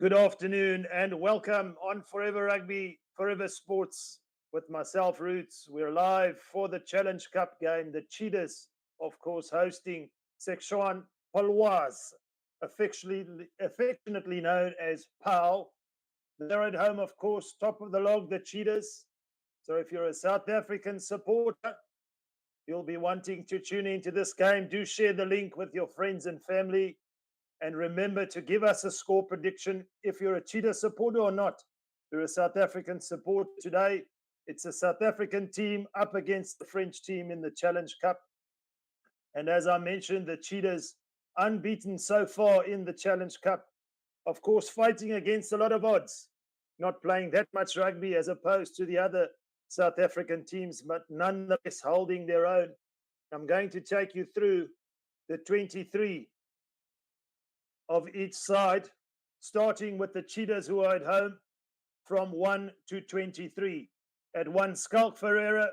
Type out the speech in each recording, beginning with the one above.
Good afternoon and welcome on Forever Rugby, Forever Sports with myself, Roots. We're live for the Challenge Cup game. The Cheetahs, of course, hosting Sekshan Palwaz, affectionately known as Pau. They're at home, of course, top of the log, the Cheetahs. So if you're a South African supporter, you'll be wanting to tune into this game. Do share the link with your friends and family. And remember to give us a score prediction if you're a Cheetah supporter or not. You're a South African supporter today. It's a South African team up against the French team in the Challenge Cup. And as I mentioned, the Cheetahs unbeaten so far in the Challenge Cup. Of course, fighting against a lot of odds, not playing that much rugby as opposed to the other South African teams, but nonetheless holding their own. I'm going to take you through the 23 of each side, starting with the Cheetahs who are at home from 1 to 23. At 1, Skalk Ferreira,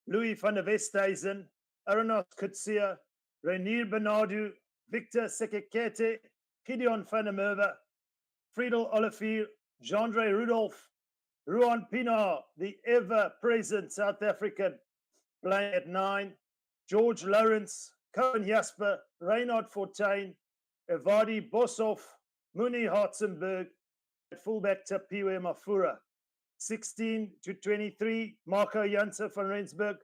Louis van der Westhuizen, Aronos Kutsia, Renier Bernardo, Victor Sekekete, Gideon van der Merwe, Friedel Olivier, Jandre Rudolph, Ruan Pienaar, the ever-present South African, playing at 9, George Lawrence, Cohen Jasper, Reynard Fortuin, Evadi Boshoff, Muni Hartzenberg, at fullback Tapiwe Mafura. 16 to 23, Marco Janse van Rensburg,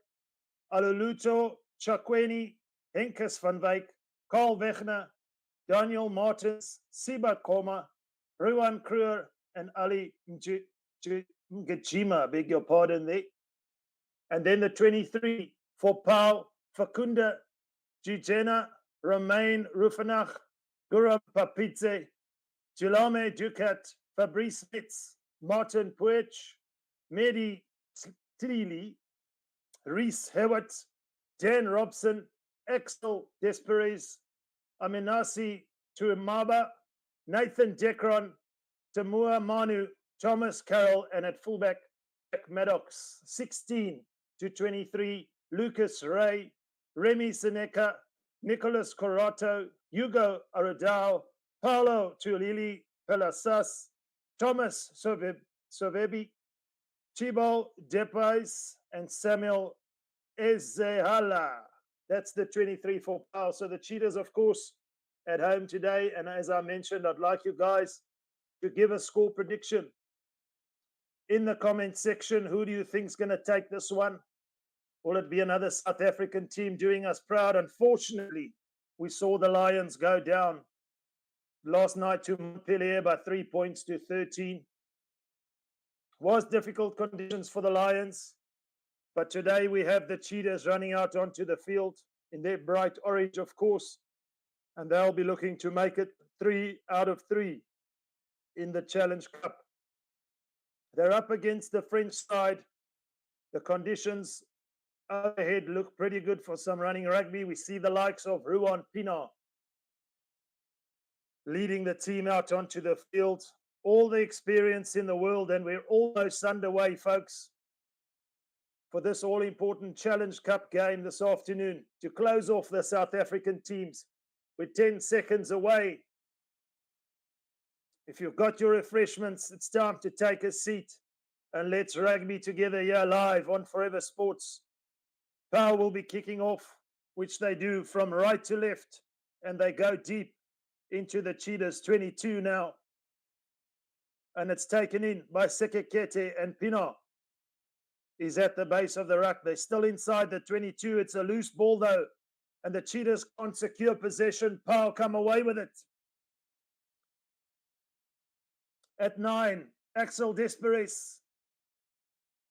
Aluluto Chakweni, Henkes van Wyk, Carl Wegner, Daniel Martins, Siba Koma, Ruan Kruger, and Ali Ngejima, beg your pardon there. And then the 23 for Pau, Fakunda, Jijena, Romain Rufanach, Guram Papitze, Julame Ducat, Fabrice Spitz, Martin Puech, Mehdi Tilili, Reese Hewitt, Dan Robson, Axel Desperes, Aminasi Tuimaba, Nathan Dekron, Tamua Manu, Thomas Carroll, and at fullback, Jack Maddox. 16 to 23, Lucas Ray, Remy Seneca, Nicholas Corato, Hugo Aradao, Paulo Tuilili Pelasas, Thomas Sovebi, Thibaut Depais, and Samuel Ezehala. That's the 23 for Pau. So the Cheetahs, of course, at home today. And as I mentioned, I'd like you guys to give a score prediction in the comment section. Who do you think is going to take this one? Will it be another South African team doing us proud? Unfortunately, we saw the Lions go down last night to Montpellier by 3 points to 13. Was difficult conditions for the Lions, but today we have the Cheetahs running out onto the field in their bright orange, of course, and they'll be looking to make it 3 out of 3 in the Challenge Cup. They're up against the French side. The conditions overhead look pretty good for some running rugby. We see the likes of Ruan Pienaar leading the team out onto the field. All the experience in the world, and we're almost underway, folks, for this all-important Challenge Cup game this afternoon to close off the South African teams. We're 10 seconds away. If you've got your refreshments, it's time to take a seat and let's rugby together here live on Forever Sports. Pau will be kicking off, which they do from right to left, and they go deep into the Cheetahs 22 now. And it's taken in by Sekekete, and Pienaar is at the base of the ruck. They're still inside the 22. It's a loose ball though, and the Cheetahs can't secure possession. Pau come away with it. At 9, Axel Desperes,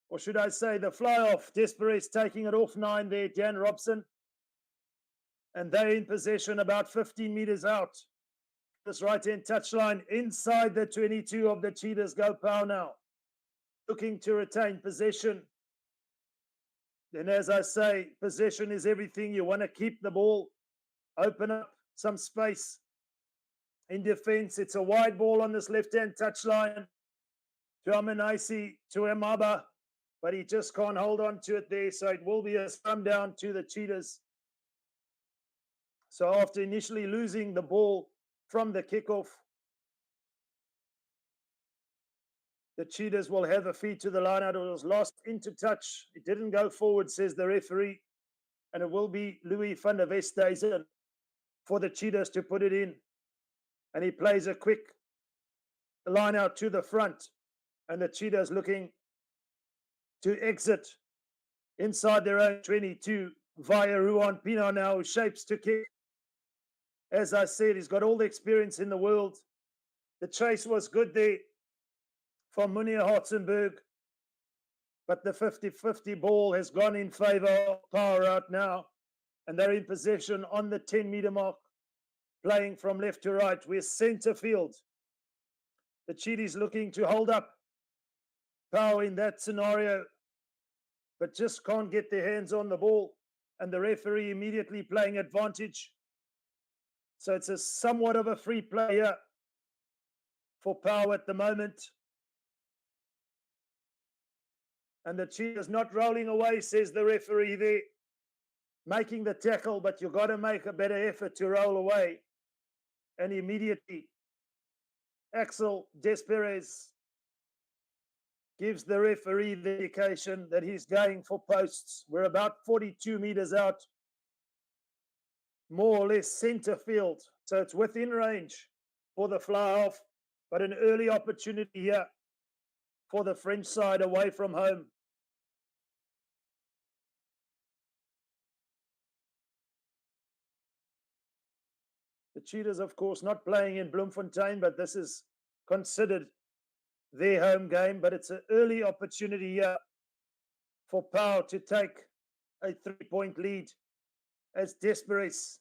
or should I say the fly-off, Desperes taking it off 9 there, Dan Robson. And they're in possession about 15 meters out. This right-hand touchline inside the 22 of the Cheetahs. Go Pau now, looking to retain possession. Then as I say, possession is everything. You want to keep the ball, open up some space in defense. It's a wide ball on this left-hand touchline to Aminaisi, to Emaba, but he just can't hold on to it there. So it will be a scrum down to the Cheetahs. So after initially losing the ball from the kickoff, The Cheetahs will have a feed to the line out. It was lost into touch. It didn't go forward, says the referee. And it will be Louis van der Westhuizen for the Cheetahs to put it in. And he plays a quick line out to the front. And the Cheetahs looking to exit inside their own 22 via Ruan Pino now, who shapes to kick. As I said, he's got all the experience in the world. The chase was good there for Munir Hartzenberg, but the 50-50 ball has gone in favor of Power out now, and they're in possession on the 10-meter mark, playing from left to right. We're centre field. The Cheetahs looking to hold up Power in that scenario, but just can't get their hands on the ball, and the referee immediately playing advantage. So it's a somewhat of a free play here for Pau at the moment. And the Cheetahs not rolling away, says the referee there. Making the tackle, but you've got to make a better effort to roll away. And immediately, Axel Desperez gives the referee the indication that he's going for posts. We're about 42 meters out, more or less center field. So it's within range for the fly off, but an early opportunity here for the French side away from home. The Cheetahs, of course, not playing in Bloemfontein, but this is considered their home game. But it's an early opportunity here for Pau to take a 3-point lead as Desperez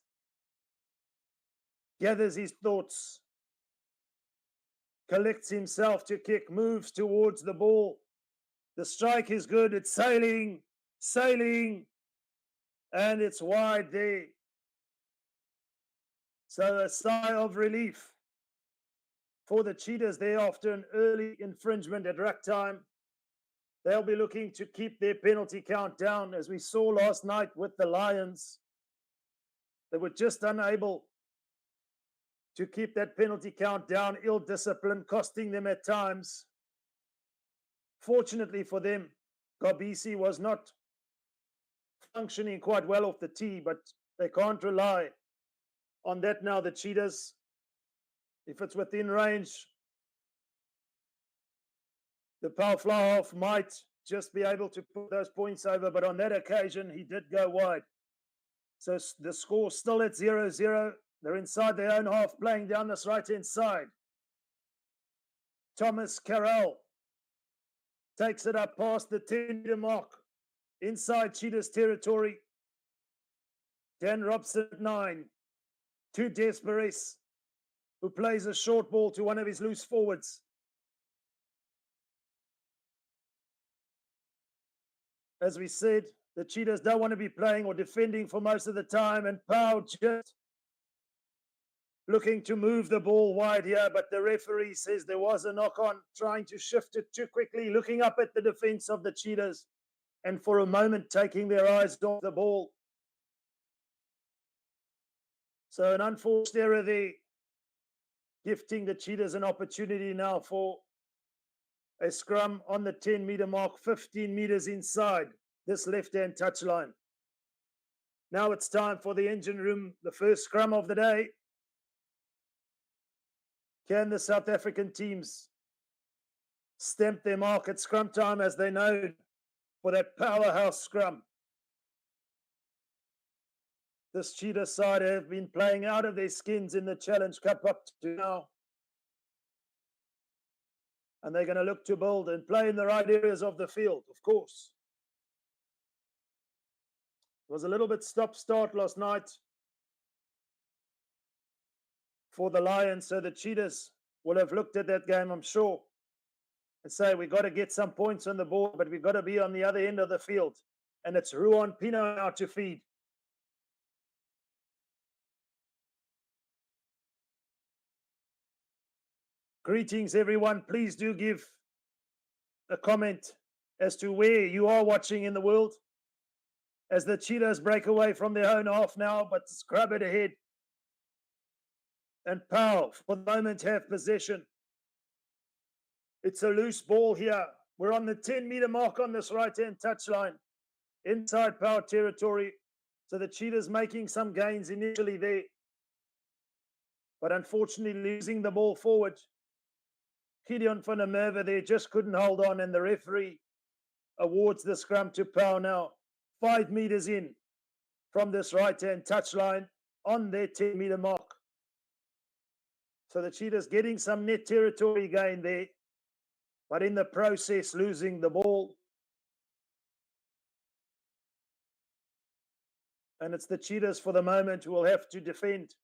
gathers his thoughts, collects himself to kick, moves towards the ball. The strike is good. It's sailing, and it's wide there. So a sigh of relief for the Cheetahs there after an early infringement at ruck time. They'll be looking to keep their penalty count down, as we saw last night with the Lions. They were just unable to keep that penalty count down, ill discipline costing them at times. Fortunately for them, Gabisi was not functioning quite well off the tee, but they can't rely on that now. The Cheetahs, if it's within range, the Pau fly-off might just be able to put those points over, but on that occasion, he did go wide. So the score still at 0-0. They're inside their own half, playing down this right-hand side. Thomas Carroll takes it up past the 10-meter mark, inside Cheetahs territory. Dan Robson at 9. To Desperez, who plays a short ball to one of his loose forwards. As we said, the Cheetahs don't want to be playing or defending for most of the time, and Pau just looking to move the ball wide here, but the referee says there was a knock-on, trying to shift it too quickly, looking up at the defense of the Cheetahs, and for a moment taking their eyes off the ball. So an unforced error there, gifting the Cheetahs an opportunity now for a scrum on the 10-meter mark, 15 meters inside this left-hand touchline. Now it's time for the engine room, the first scrum of the day. Can the South African teams stamp their mark at scrum time, as they know, for that powerhouse scrum? This Cheetah side have been playing out of their skins in the Challenge Cup up to now. And they're going to look to build and play in the right areas of the field, of course. It was a little bit stop-start last night for the Lions, so the Cheetahs will have looked at that game, I'm sure, and say, we've got to get some points on the board, but we've got to be on the other end of the field. And it's Ruan Pino now to feed. Greetings, everyone. Please do give a comment as to where you are watching in the world, as the Cheetahs break away from their own half now, but scrub it ahead. And Pau, for the moment, have possession. It's a loose ball here. We're on the 10-meter mark on this right-hand touchline, inside Pau territory. So the Cheetahs making some gains initially there, but unfortunately losing the ball forward. Gideon van der Merwe there just couldn't hold on, and the referee awards the scrum to Pau now. 5 meters in from this right-hand touchline on their 10-meter mark. So the Cheetahs getting some net territory gain there, but in the process losing the ball. And it's the Cheetahs for the moment who will have to defend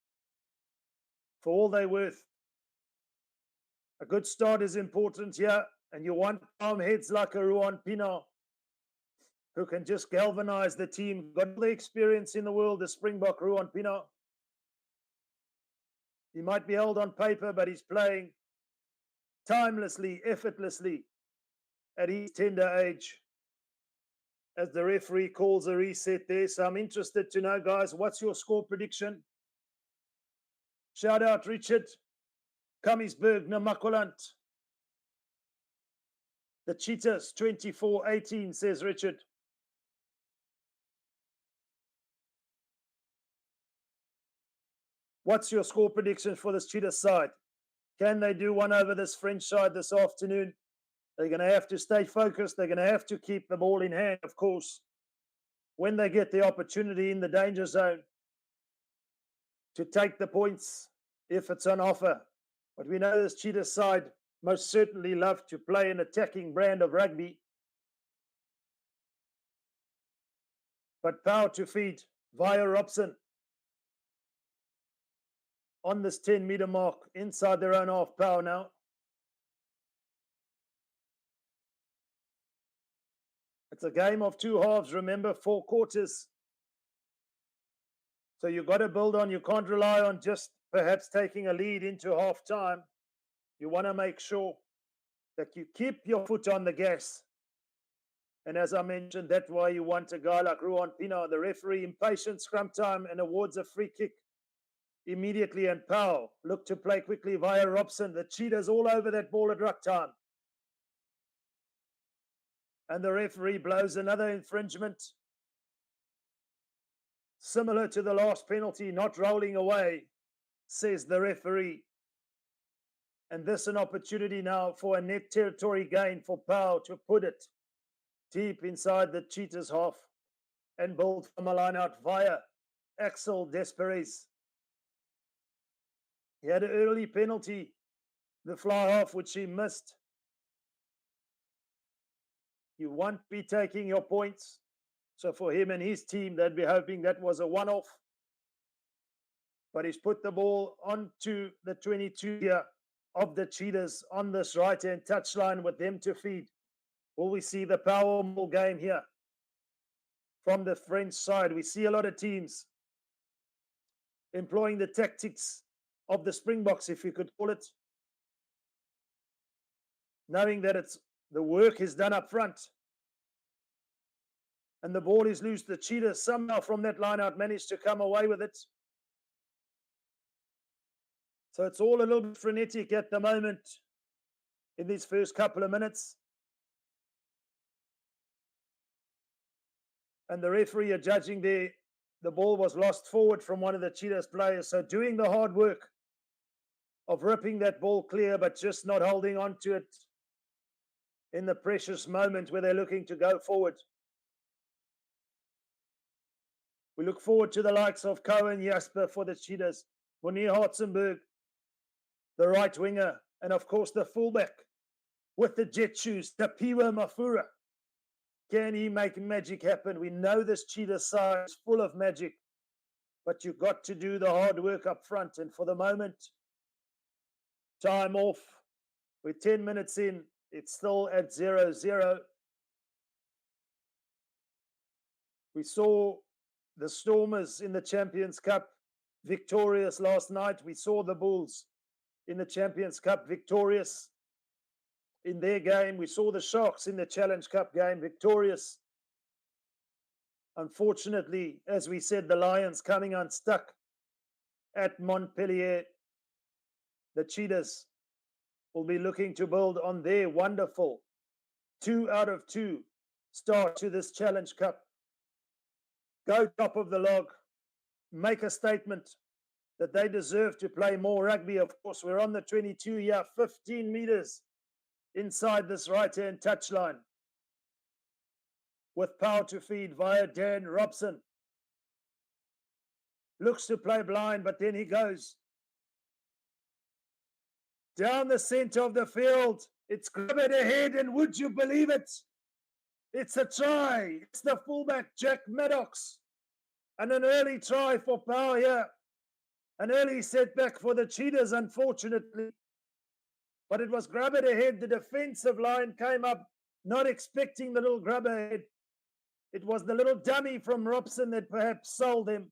for all they're worth. A good start is important here, and you want palm heads like a Ruan Pienaar, who can just galvanize the team. Got all the experience in the world, the Springbok Ruan Pienaar. He might be held on paper, but he's playing timelessly, effortlessly at his tender age, as the referee calls a reset there. So I'm interested to know, guys, what's your score prediction? Shout out Richard, Kamisberg, Namakwaland. The Cheetahs 24-18, says Richard. What's your score prediction for this Cheetah side? Can they do one over this French side this afternoon? They're going to have to stay focused. They're going to have to keep the ball in hand, of course, when they get the opportunity in the danger zone to take the points if it's on offer. But we know this Cheetah side most certainly love to play an attacking brand of rugby. But Pau to feed via Robson on this 10-meter mark inside their own half. Pau now. It's a game of two halves, remember, 4 quarters. So you've got to build on. You can't rely on just perhaps taking a lead into half time. You want to make sure that you keep your foot on the gas. And as I mentioned, that's why you want a guy like Ruan Pienaar. The referee, impatient scrum time, and awards a free kick immediately. And Pau look to play quickly via Robson. The Cheetahs all over that ball at ruck time. And the referee blows another infringement, similar to the last penalty, not rolling away, says the referee. And this an opportunity now for a net territory gain for Pau to put it deep inside the Cheetahs half and build from a line out via Axel Desperes. He had an early penalty, the fly half, which he missed. You won't be taking your points. So for him and his team, they'd be hoping that was a one-off. But he's put the ball onto the 22 here of the Cheetahs on this right-hand touchline with them to feed. Will we see the power ball game here from the French side? We see a lot of teams employing the tactics of the Springboks, if you could call it, knowing that the work is done up front. And the ball is loose. The Cheetahs somehow from that line out managed to come away with it. So it's all a little bit frenetic at the moment in these first couple of minutes. And the referee are judging there. The ball was lost forward from one of the Cheetahs players. So doing the hard work of ripping that ball clear, but just not holding on to it in the precious moment where they're looking to go forward. We look forward to the likes of Cohen Jasper for the Cheetahs, Bonnier Hartzenberg, the right winger, and of course the fullback with the jet shoes, Tapiwa Mafura. Can he make magic happen? We know this Cheetah side is full of magic, but you've got to do the hard work up front. And for the moment, time off. We're 10 minutes in. It's still at 0-0. We saw the Stormers in the Champions Cup victorious last night. We saw the Bulls in the Champions Cup victorious in their game. We saw the Sharks in the Challenge Cup game victorious. Unfortunately, as we said, the Lions coming unstuck at Montpellier. The Cheetahs will be looking to build on their wonderful 2 out of 2 start to this Challenge Cup. Go top of the log, make a statement that they deserve to play more rugby. Of course, we're on the 22 here, 15 meters inside this right-hand touchline, with Pau to feed via Dan Robson. Looks to play blind, but then he goes down the center of the field. It's grabbed ahead, and would you believe it? It's a try. It's the fullback, Jack Maddox. And an early try for Pau here. An early setback for the Cheetahs, unfortunately. But it was grab it ahead. The defensive line came up, not expecting the little grab ahead. It was the little dummy from Robson that perhaps sold him.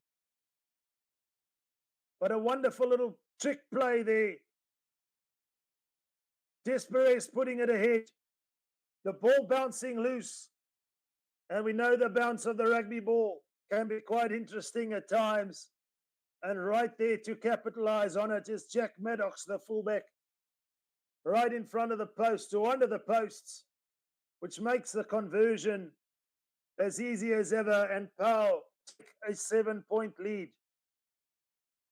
But a wonderful little trick play there. Desperes putting it ahead. The ball bouncing loose. And we know the bounce of the rugby ball can be quite interesting at times. And right there to capitalize on it is Jack Maddox, the fullback. Right in front of the post or under the posts, which makes the conversion as easy as ever. And Pau take a 7-point lead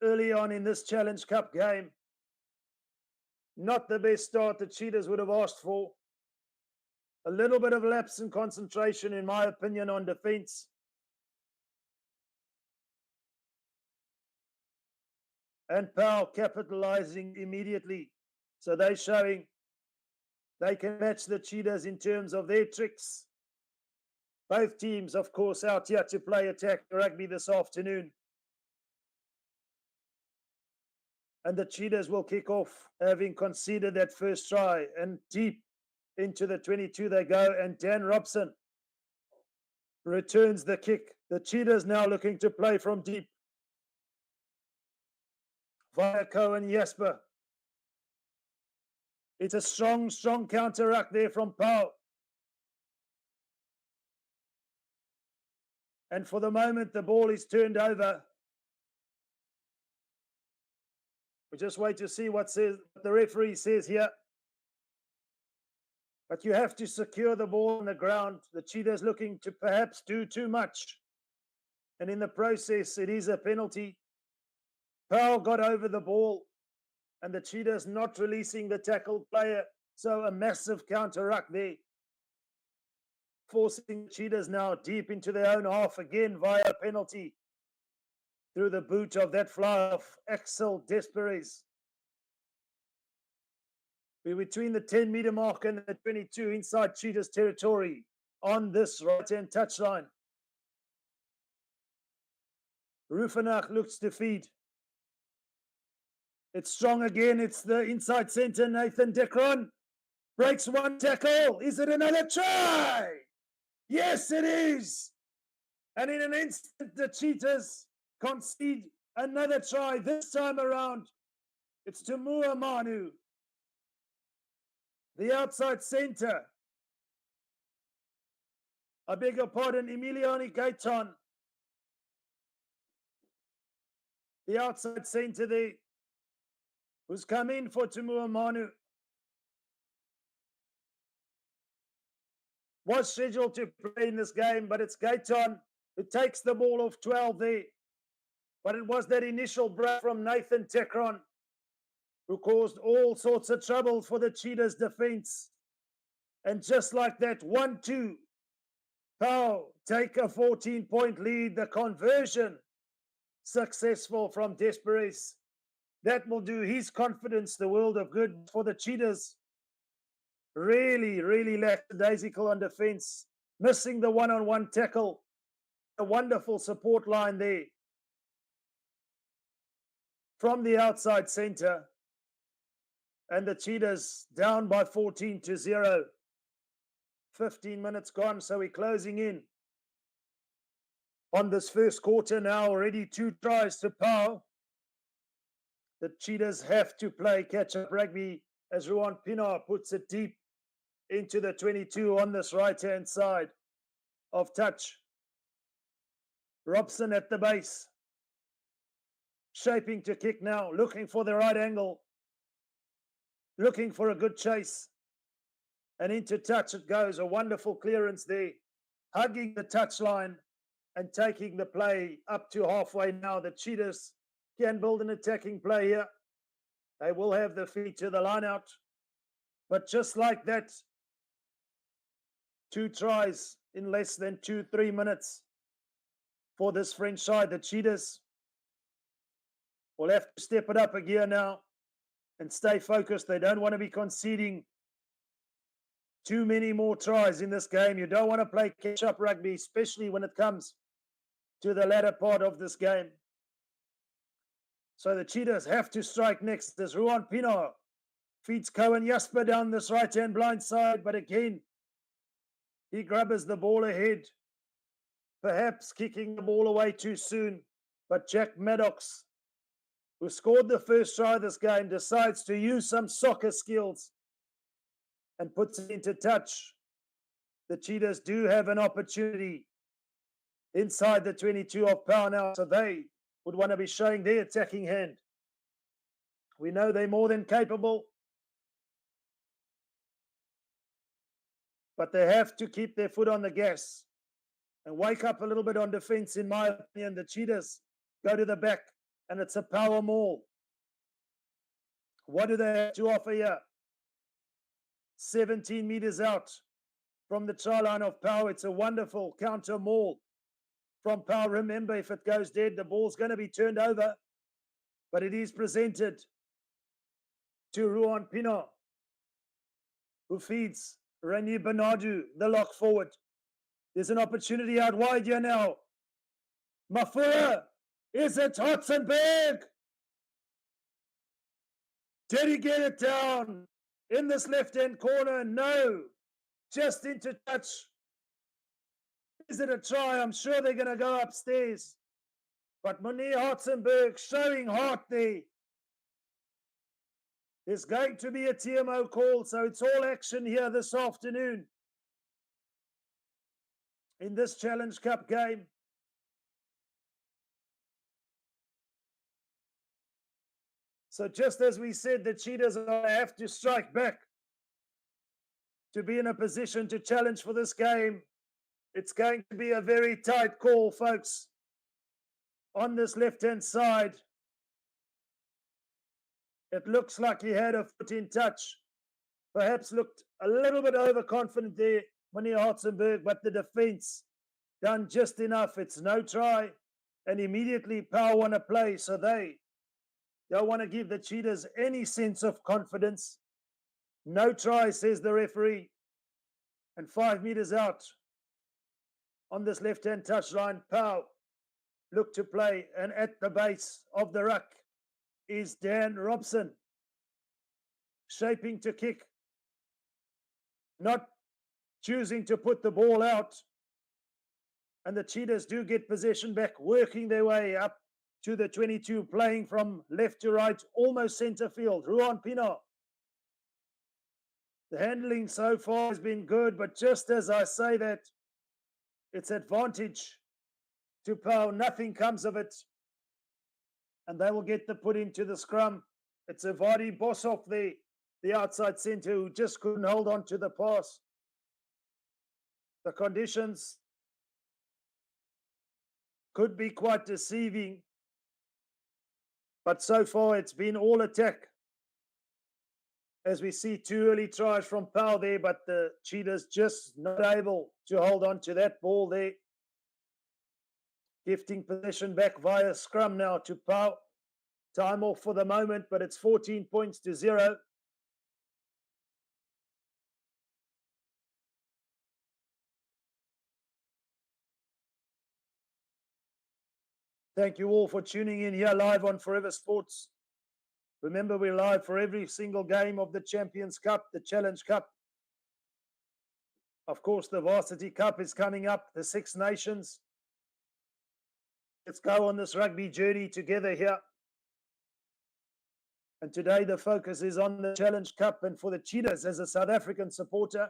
early on in this Challenge Cup game. Not the best start the Cheetahs would have asked for. A little bit of lapse in concentration, in my opinion, on defense. And Pau capitalizing immediately. So they're showing they can match the Cheetahs in terms of their tricks. Both teams, of course, out here to play attack rugby this afternoon. And the Cheetahs will kick off, having conceded that first try. And deep into the 22 they go. And Dan Robson returns the kick. The Cheetahs now looking to play from deep. Via Cohen Jasper. It's a strong counter-ruck there from Pau. And for the moment, the ball is turned over. We just wait to see what the referee says here. But you have to secure the ball on the ground. The Cheetahs looking to perhaps do too much. And in the process, it is a penalty. Pau got over the ball. And the Cheetahs not releasing the tackle player. So a massive counter-ruck there. Forcing the Cheetahs now deep into their own half again via penalty. Through the boot of that fly-off, Axel Desperes. We're between the 10-meter mark and the 22 inside Cheetahs territory on this right-hand touchline. Rufenach looks to feed. It's strong again. It's the inside center, Nathan Dekron. Breaks one tackle. Is it another try? Yes, it is. And in an instant, the Cheetahs concede another try. This time around, it's to Muamanu. The outside center. I beg your pardon, Emiliani Gaiton. The outside center there, who's come in for Tumuamanu. Was scheduled to play in this game, but it's Gaiton who takes the ball off 12 there. But it was that initial break from Nathan Tekron who caused all sorts of trouble for the Cheetahs defense. And just like that, 1-2, Pau take a 14-point lead. The conversion successful from Desperes. That will do his confidence the world of good for the Cheetahs. Really lackadaisical on defense. Missing the one-on-one tackle. A wonderful support line there. From the outside center. And the Cheetahs down by 14-0. 15 minutes gone, so we're closing in on this first quarter now. Already 2 tries to Pau. The Cheetahs have to play catch-up rugby as Ruan Pinar puts it deep into the 22 on this right-hand side of touch. Robson at the base. Shaping to kick now, looking for the right angle. looking for a good chase. And into touch it goes. A wonderful clearance there, hugging the touchline and taking the play up to halfway now. The Cheetahs can build an attacking play here. They will have the feet to the line out. But just like that, 2 tries in less than 2-3 minutes for this French side. The Cheetahs will have to step it up a gear now and stay focused. They don't want to be conceding too many more tries in this game. You don't want to play catch-up rugby, especially when it comes to the latter part of this game. So the Cheetahs have to strike next as Ruan Pienaar feeds Cohen Jasper down this right-hand blind side, but again, he grabs the ball ahead, perhaps kicking the ball away too soon. But Jack Maddox, who scored the first try of this game, decides to use some soccer skills and puts it into touch. The Cheetahs do have an opportunity inside the 22 of Pau now, so they would want to be showing their attacking hand. We know they're more than capable, but they have to keep their foot on the gas and wake up a little bit on defense, in my opinion. The Cheetahs go to the back, and it's a power maul. What do they have to offer here? 17 meters out from the try line of Pau. It's a wonderful counter maul from Pau. Remember, if it goes dead, the ball's going to be turned over, but it is presented to Ruan Pienaar, who feeds Renier Bernardu, the lock forward. There's an opportunity out wide here now. Mafura, is it Hotzenberg? Did he get it down in this left-hand corner? No, just into touch. Is it a try? I'm sure they're going to go upstairs. But Monier Hotzenberg showing heart there. There's going to be a TMO call, so it's all action here this afternoon in this Challenge Cup game. So just as we said, the Cheetahs are going to have to strike back to be in a position to challenge for this game. It's going to be a very tight call, folks, on this left-hand side. It looks like he had a foot in touch. Perhaps looked a little bit overconfident there, Monier Hotzenberg, but the defense done just enough. It's no try, and immediately Pau want to play, so they don't want to give the Cheetahs any sense of confidence. No try, says the referee. And 5 meters out on this left-hand touchline, Pau look to play, and at the base of the ruck is Dan Robson, shaping to kick, not choosing to put the ball out. And the Cheetahs do get possession back, working their way up to the 22, playing from left to right, almost centre field. Ruan Pienaar. The handling so far has been good, but just as I say that, it's advantage to Pau. Nothing comes of it. And they will get the put into the scrum. It's a Vardy Boshoff there, the outside centre, who just couldn't hold on to the pass. The conditions could be quite deceiving, but so far it's been all attack. As we see 2 early tries from Pau there, but the Cheetahs just not able to hold on to that ball there. Gifting possession back via scrum now to Pau. Time off for the moment, but it's 14 points to 0. Thank you all for tuning in here live on Forever Sports. Remember, we're live for every single game of the Champions Cup, the Challenge Cup. Of course, the Varsity Cup is coming up, the Six Nations. Let's go on this rugby journey together here. And today the focus is on the Challenge Cup, and for the Cheetahs as a South African supporter,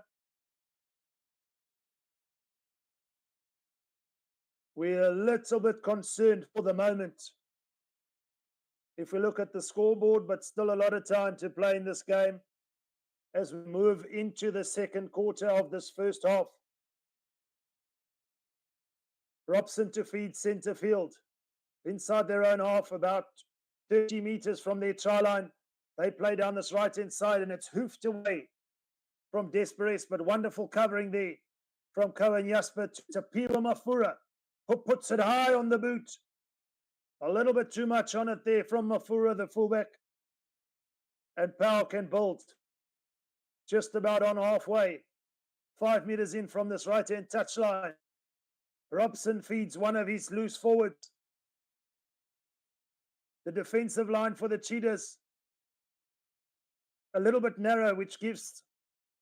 we're a little bit concerned for the moment. If we look at the scoreboard, but still a lot of time to play in this game. as we move into the second quarter of this first half. Robson to feed centre field. Inside their own half, about 30 meters from their try line. They play down this right-hand side, and it's hoofed away from Desperes, but wonderful covering there from Cohen Jasper to Pilo Mafura, who puts it high on the boot. A little bit too much on it there from Mafura, the fullback. And Pau can build just about on halfway, 5 meters in from this right-hand touchline. Robson feeds one of his loose forwards. The defensive line for the Cheetahs a little bit narrow, which gives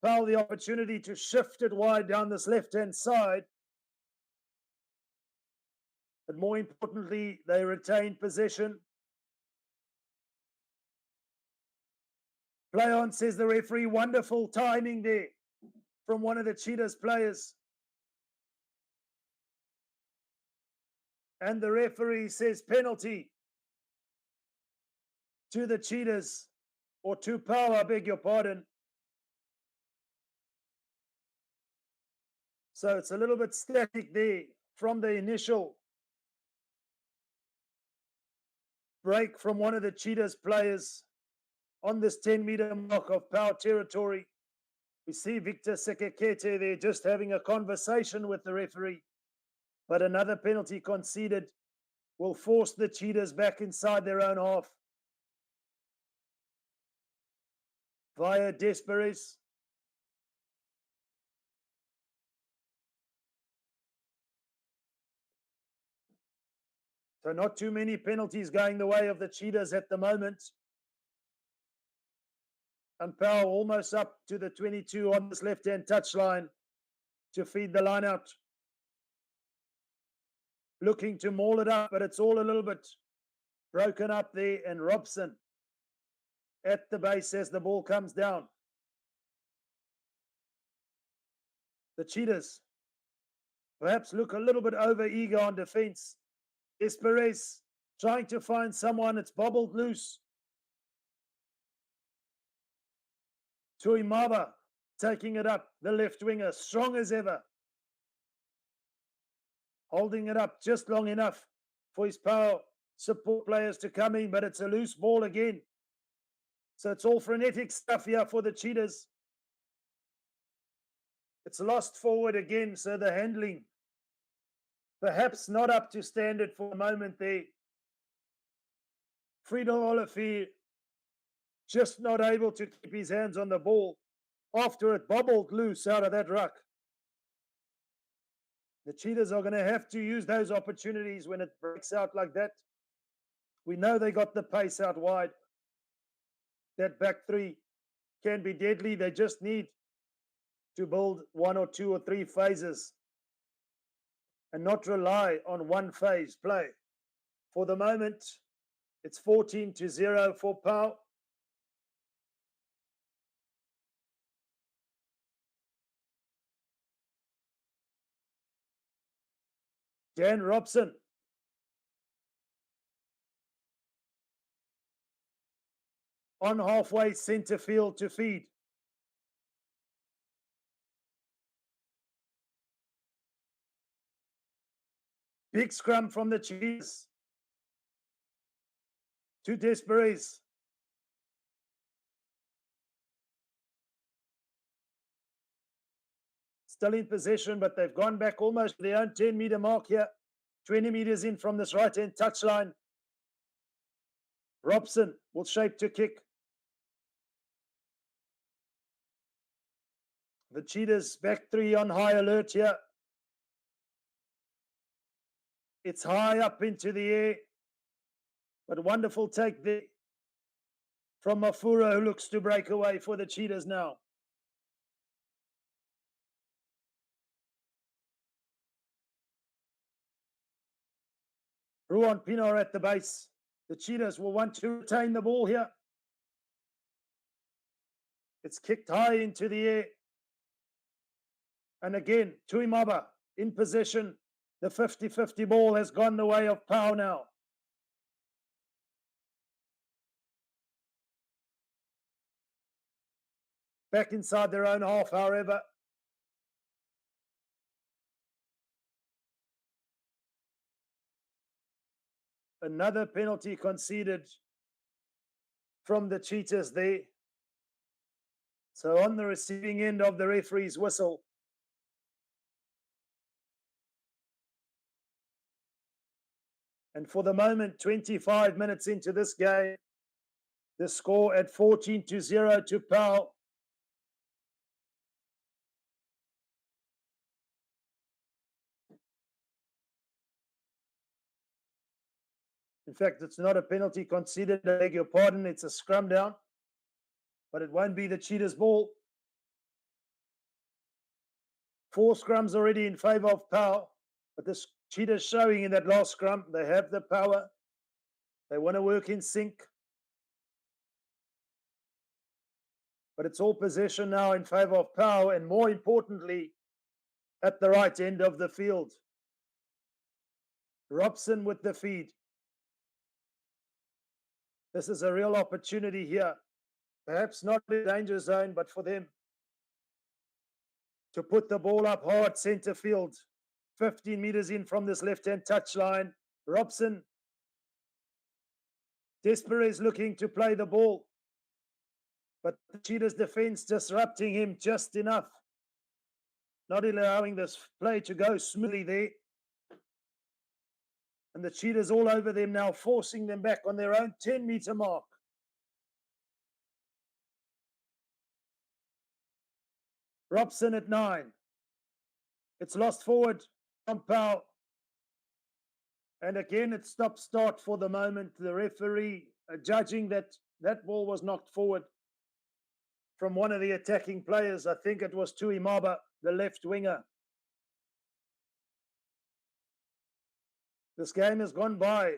Pau the opportunity to shift it wide down this left-hand side. But more importantly, they retain possession. Play on, says the referee. Wonderful timing there from one of the Cheetahs players. And the referee says penalty to the Cheetahs, or to Pau, I beg your pardon. So it's a little bit static there from the initial break from one of the Cheetahs players on this 10-meter mark of Pau territory. We see Victor Sekekete there just having a conversation with the referee. But another penalty conceded will force the Cheetahs back inside their own half. Via Desperes. So not too many penalties going the way of the Cheetahs at the moment. And Pau almost up to the 22 on this left-hand touchline to feed the line out. Looking to maul it up, but it's all a little bit broken up there. And Robson at the base as the ball comes down. The Cheetahs perhaps look a little bit over-eager on defense. Desperes trying to find someone. It's bobbled loose. Tuimaba taking it up, the left winger, strong as ever. Holding it up just long enough for his Pau support players to come in, but it's a loose ball again. So it's all frenetic stuff here for the Cheetahs. It's lost forward again, so the handling perhaps not up to standard for a moment there. Friedel Olivier just not able to keep his hands on the ball after it bobbled loose out of that ruck. The Cheetahs are going to have to use those opportunities when it breaks out like that. We know they got the pace out wide. That back three can be deadly. They just need to build 1 or 2 or 3 phases and not rely on one phase play. For the moment, it's 14-0 for Pau. Dan Robson. On halfway centre field to feed. Big scrum from the Cheetahs. To Desperes. Still in possession, but they've gone back almost to their own 10-meter mark here. 20 meters in from this right-hand touchline. Robson will shape to kick. The Cheetahs back three on high alert here. It's high up into the air. But wonderful take there from Mafura, who looks to break away for the Cheetahs now. Ruan Pinar at the base. The Cheetahs will want to retain the ball here. It's kicked high into the air. And again, Tuimaba in possession. The 50-50 ball has gone the way of Pau now. Back inside their own half, however. Another penalty conceded from the Cheetahs there. So on the receiving end of the referee's whistle. And for the moment, 25 minutes into this game, the score at 14-0 to Pau. In fact, it's not a penalty conceded, I beg your pardon, it's a scrum down. But it won't be the Cheetahs' ball. 4 scrums already in favour of Pau. But the Cheetahs showing in that last scrum, they have the power. They want to work in sync. But it's all possession now in favour of Pau, and more importantly, at the right end of the field. Robson with the feed. This is a real opportunity here. Perhaps not in the danger zone, but for them to put the ball up hard centre field. 15 metres in from this left-hand touchline. Robson. Desperes looking to play the ball. But the Cheetahs defence disrupting him just enough. Not allowing this play to go smoothly there. And the Cheetahs all over them now, forcing them back on their own 10-metre mark. Robson at 9. It's lost forward from Pau. And again, it's stop-start for the moment. The referee judging that that ball was knocked forward from one of the attacking players. I think it was Tuimaba, the left winger. This game has gone by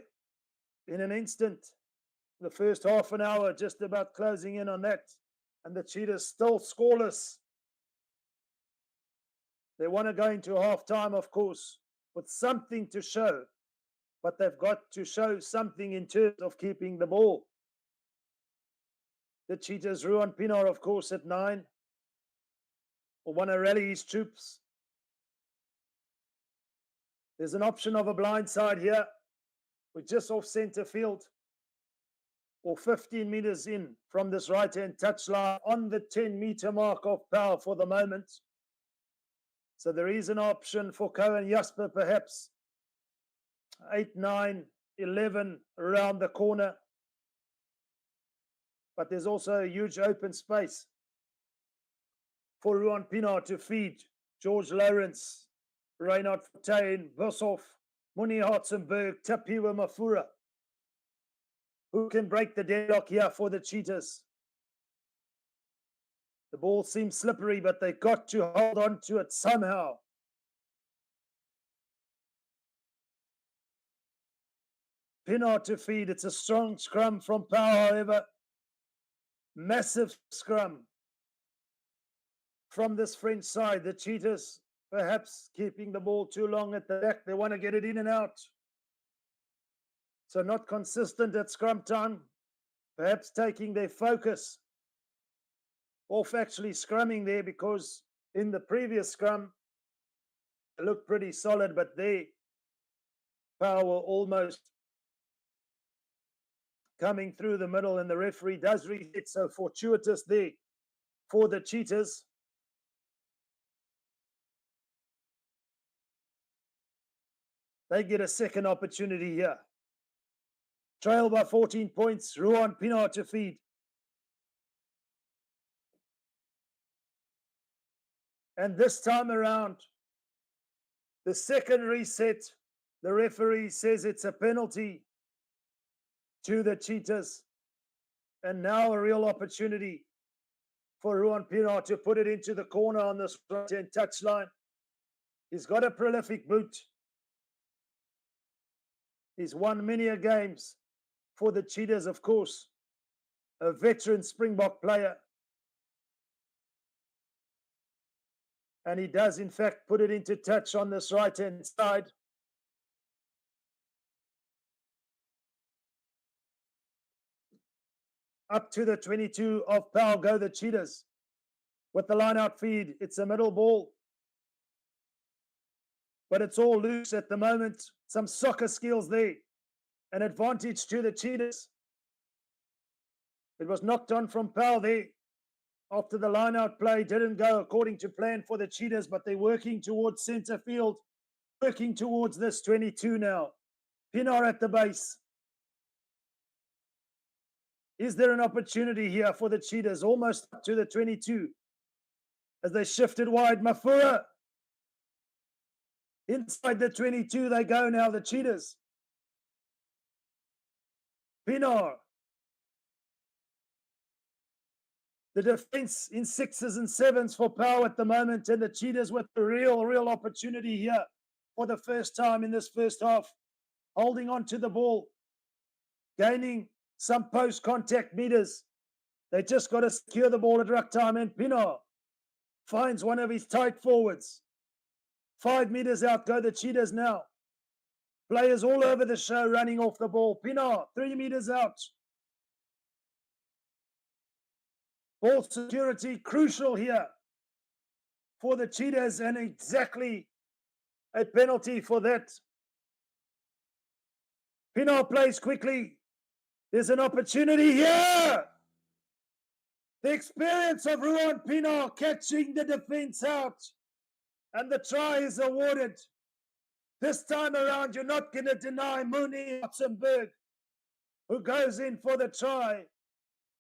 in an instant. The first half an hour just about closing in on that. And the Cheetahs still scoreless. They want to go into half-time, of course, with something to show. But they've got to show something in terms of keeping the ball. The Cheetahs, Ruan Pinar, of course, at 9. Will want to rally his troops. There's an option of a blind side here. We're just off centre field. Or 15 metres in from this right-hand touchline on the 10-metre mark of Pau for the moment. So there is an option for Cohen Jasper, perhaps. 8, 9, 11 around the corner. But there's also a huge open space for Ruan Pinar to feed. George Lawrence, Reinhard Fortuyn, Boshoff, Muni Hartzenberg, Tapiwa Mafura. Who can break the deadlock here for the Cheetahs? The ball seems slippery, but they got to hold on to it somehow. Pinar to feed. It's a strong scrum from Pau, however. Massive scrum from this French side. The Cheetahs perhaps keeping the ball too long at the back. They want to get it in and out. So not consistent at scrum time. Perhaps taking their focus off actually scrumming there, because in the previous scrum, it looked pretty solid, but they, Pau were almost coming through the middle, and the referee does reset. So fortuitous there for the Cheetahs. They get a second opportunity here. Trail by 14 points. Ruan Pinar to feed. And this time around, the second reset, the referee says it's a penalty to the Cheetahs. And now a real opportunity for Ruan Pinar to put it into the corner on this right-hand touchline. He's got a prolific boot. He's won many games for the Cheetahs, of course. A veteran Springbok player. And he does, in fact, put it into touch on this right-hand side. Up to the 22 of Pau go the Cheetahs. with the line-out feed. It's a middle ball, but it's all loose at the moment. Some soccer skills there. An advantage to the Cheetahs. It was knocked on from Pau there after the line-out play didn't go according to plan for the Cheetahs, but they're working towards centre field, working towards this 22 now. Pienaar at the base. Is there an opportunity here for the Cheetahs? Almost up to the 22. As they shifted wide, Mafura. Inside the 22 they go now, the Cheetahs. Pienaar. The defense in 6s and 7s for Pau at the moment, and the Cheetahs with a real opportunity here for the first time in this first half. Holding on to the ball, gaining some post-contact meters. They just got to secure the ball at ruck time, and Pienaar finds one of his tight forwards. 5 meters out go the Cheetahs now. Players all over the show running off the ball. Pienaar, 3 meters out. Ball security crucial here for the Cheetahs, and exactly a penalty for that. Pienaar plays quickly. There's an opportunity here. The experience of Ruan Pienaar catching the defense out, and the try is awarded. This time around, you're not going to deny Mooney Otzenberg, who goes in for the try.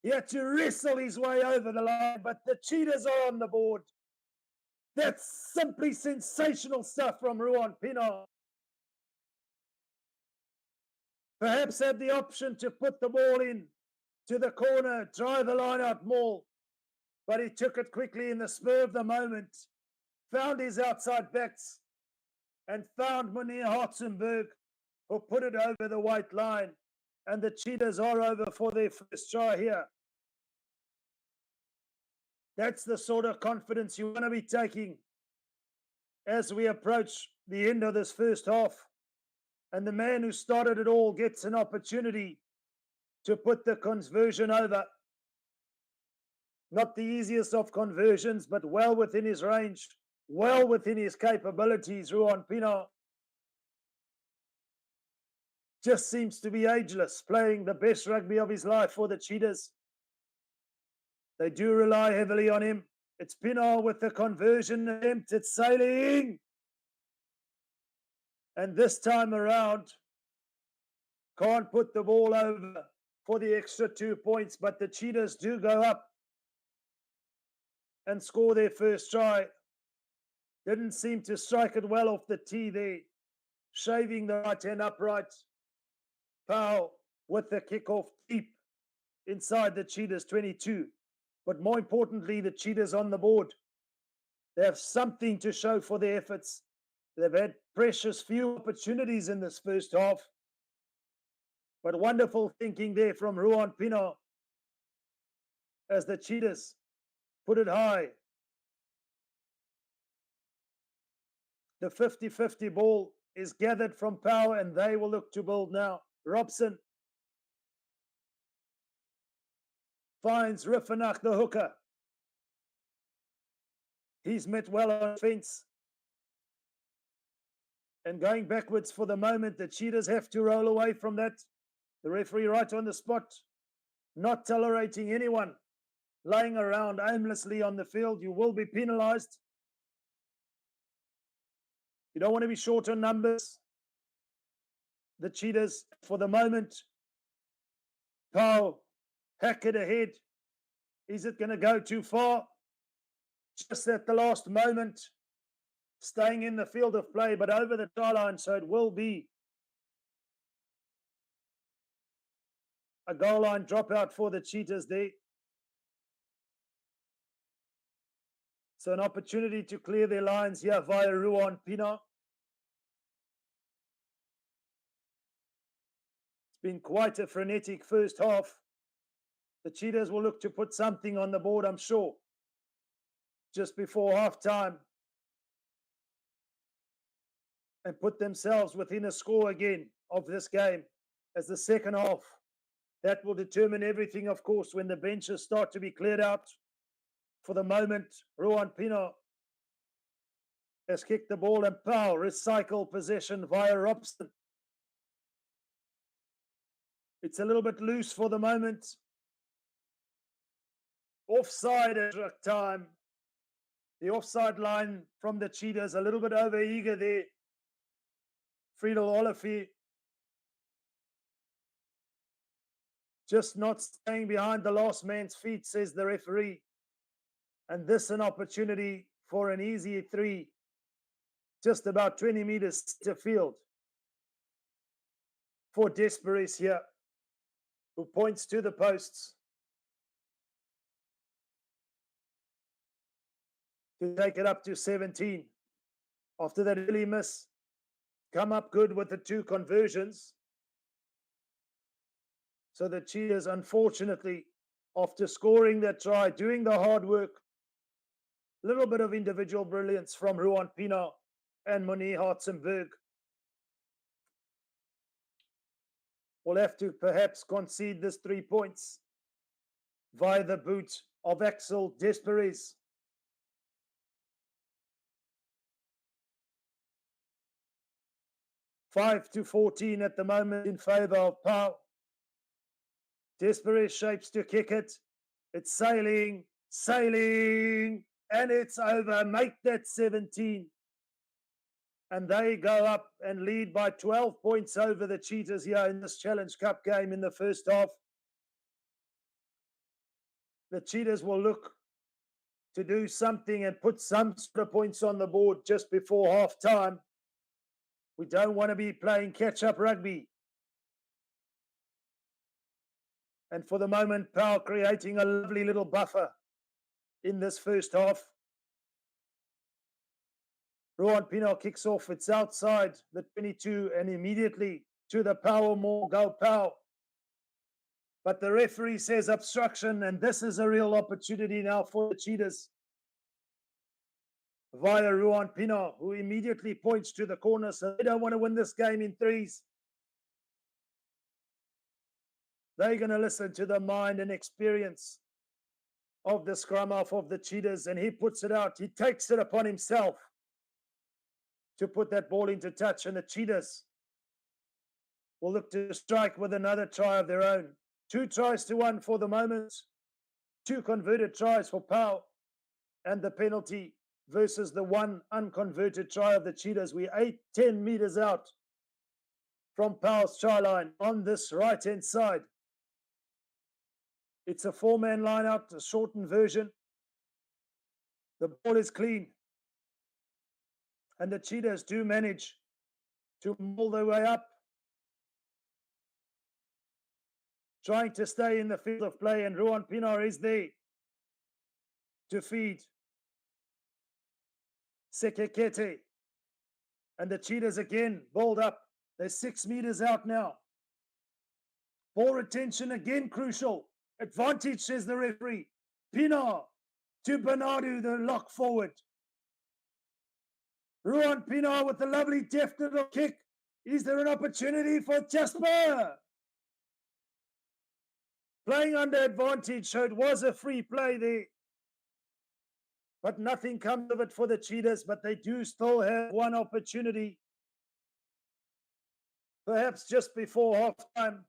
He had to wrestle his way over the line, but the Cheetahs are on the board. That's simply sensational stuff from Ruan Pienaar. Perhaps had the option to put the ball in to the corner, drive the line out more, but he took it quickly in the spur of the moment, found his outside backs, and found Munir Hartzenberg, who put it over the white line, and the Cheetahs are over for their first try here. That's the sort of confidence you want to be taking as we approach the end of this first half. And the man who started it all gets an opportunity to put the conversion over. Not the easiest of conversions, but well within his range, well within his capabilities. Ruan Pienaar just seems to be ageless, playing the best rugby of his life for the Cheetahs. They do rely heavily on him. It's Pienaar with the conversion attempt. It's sailing. And this time around, can't put the ball over for the extra 2 points, but the Cheetahs do go up and score their first try. Didn't seem to strike it well off the tee there, shaving the right hand upright. Pau with the kickoff deep inside the Cheetahs 22. But more importantly, the Cheetahs on the board. They have something to show for their efforts. They've had precious few opportunities in this first half. But wonderful thinking there from Ruan Pienaar as the Cheetahs put it high. The 50-50 ball is gathered from Pau, and they will look to build now. Robson finds Riffanach, the hooker. He's met well on fence. And going backwards for the moment, the Cheetahs have to roll away from that. The referee right on the spot, not tolerating anyone laying around aimlessly on the field. You will be penalized. You don't want to be short on numbers. The Cheetahs, for the moment, Pau, hack it ahead. Is it going to go too far? Just at the last moment, staying in the field of play, but over the try line, so it will be a goal line dropout for the Cheetahs there. So an opportunity to clear their lines here via Ruan Pienaar. It's been quite a frenetic first half. The Cheetahs will look to put something on the board, I'm sure, just before halftime, and put themselves within a score again of this game as the second half. That will determine everything, of course, when the benches start to be cleared out. For the moment, Ruan Pino has kicked the ball and Pau recycle possession via Robson. It's a little bit loose for the moment. Offside at ruck time. The offside line from the Cheetahs, a little bit over eager there. Friedel Olifi just not staying behind the last man's feet, says the referee. And this an opportunity for an easy 3, just about 20 meters to field for Desperes here, who points to the posts to take it up to 17. After that early miss, come up good with the 2 conversions. So the Cheetahs, unfortunately, after scoring that try, doing the hard work, a little bit of individual brilliance from Ruan Pino and Moni Hartzenberg, will have to perhaps concede this 3 points via the boot of Axel Desperes. (5-14) at the moment in favor of Pau. Desperes shapes to kick it. It's sailing, and it's over. Make that 17. And they go up and lead by 12 points over the Cheetahs here in this Challenge Cup game in the first half. The Cheetahs will look to do something and put some sort of points on the board just before half time. We don't want to be playing catch-up rugby. And for the moment, Pau creating a lovely little buffer in this first half. Ruan Pino kicks off. It's outside the 22 and immediately to the Pau more. Go Pau. But the referee says obstruction, and this is a real opportunity now for the Cheetahs via Ruan Pino, who immediately points to the corner. So they don't want to win this game in 3s. They're going to listen to the mind and experience of the scrum half of the Cheetahs, and he puts it out. He takes it upon himself to put that ball into touch, and the Cheetahs will look to strike with another try of their own. 2 tries to 1 for the moment. 2 converted tries for Pau, and the penalty versus the 1 unconverted try of the Cheetahs. We're 10 meters out from Pau's try line on this right-hand side. It's a 4-man line out, a shortened version. The ball is clean. And the Cheetahs do manage to maul their way up, trying to stay in the field of play, and Ruan Pino is there to feed Sekekete. And the Cheetahs again balled up. They're 6 meters out now. Ball retention again crucial. Advantage, says the referee. Pino to Bernardo, the lock forward. Ruan Pino with a lovely deft little kick. Is there an opportunity for Jasper? Playing under advantage, so it was a free play there. But nothing comes of it for the Cheetahs, but they do still have one opportunity. Perhaps just before half time,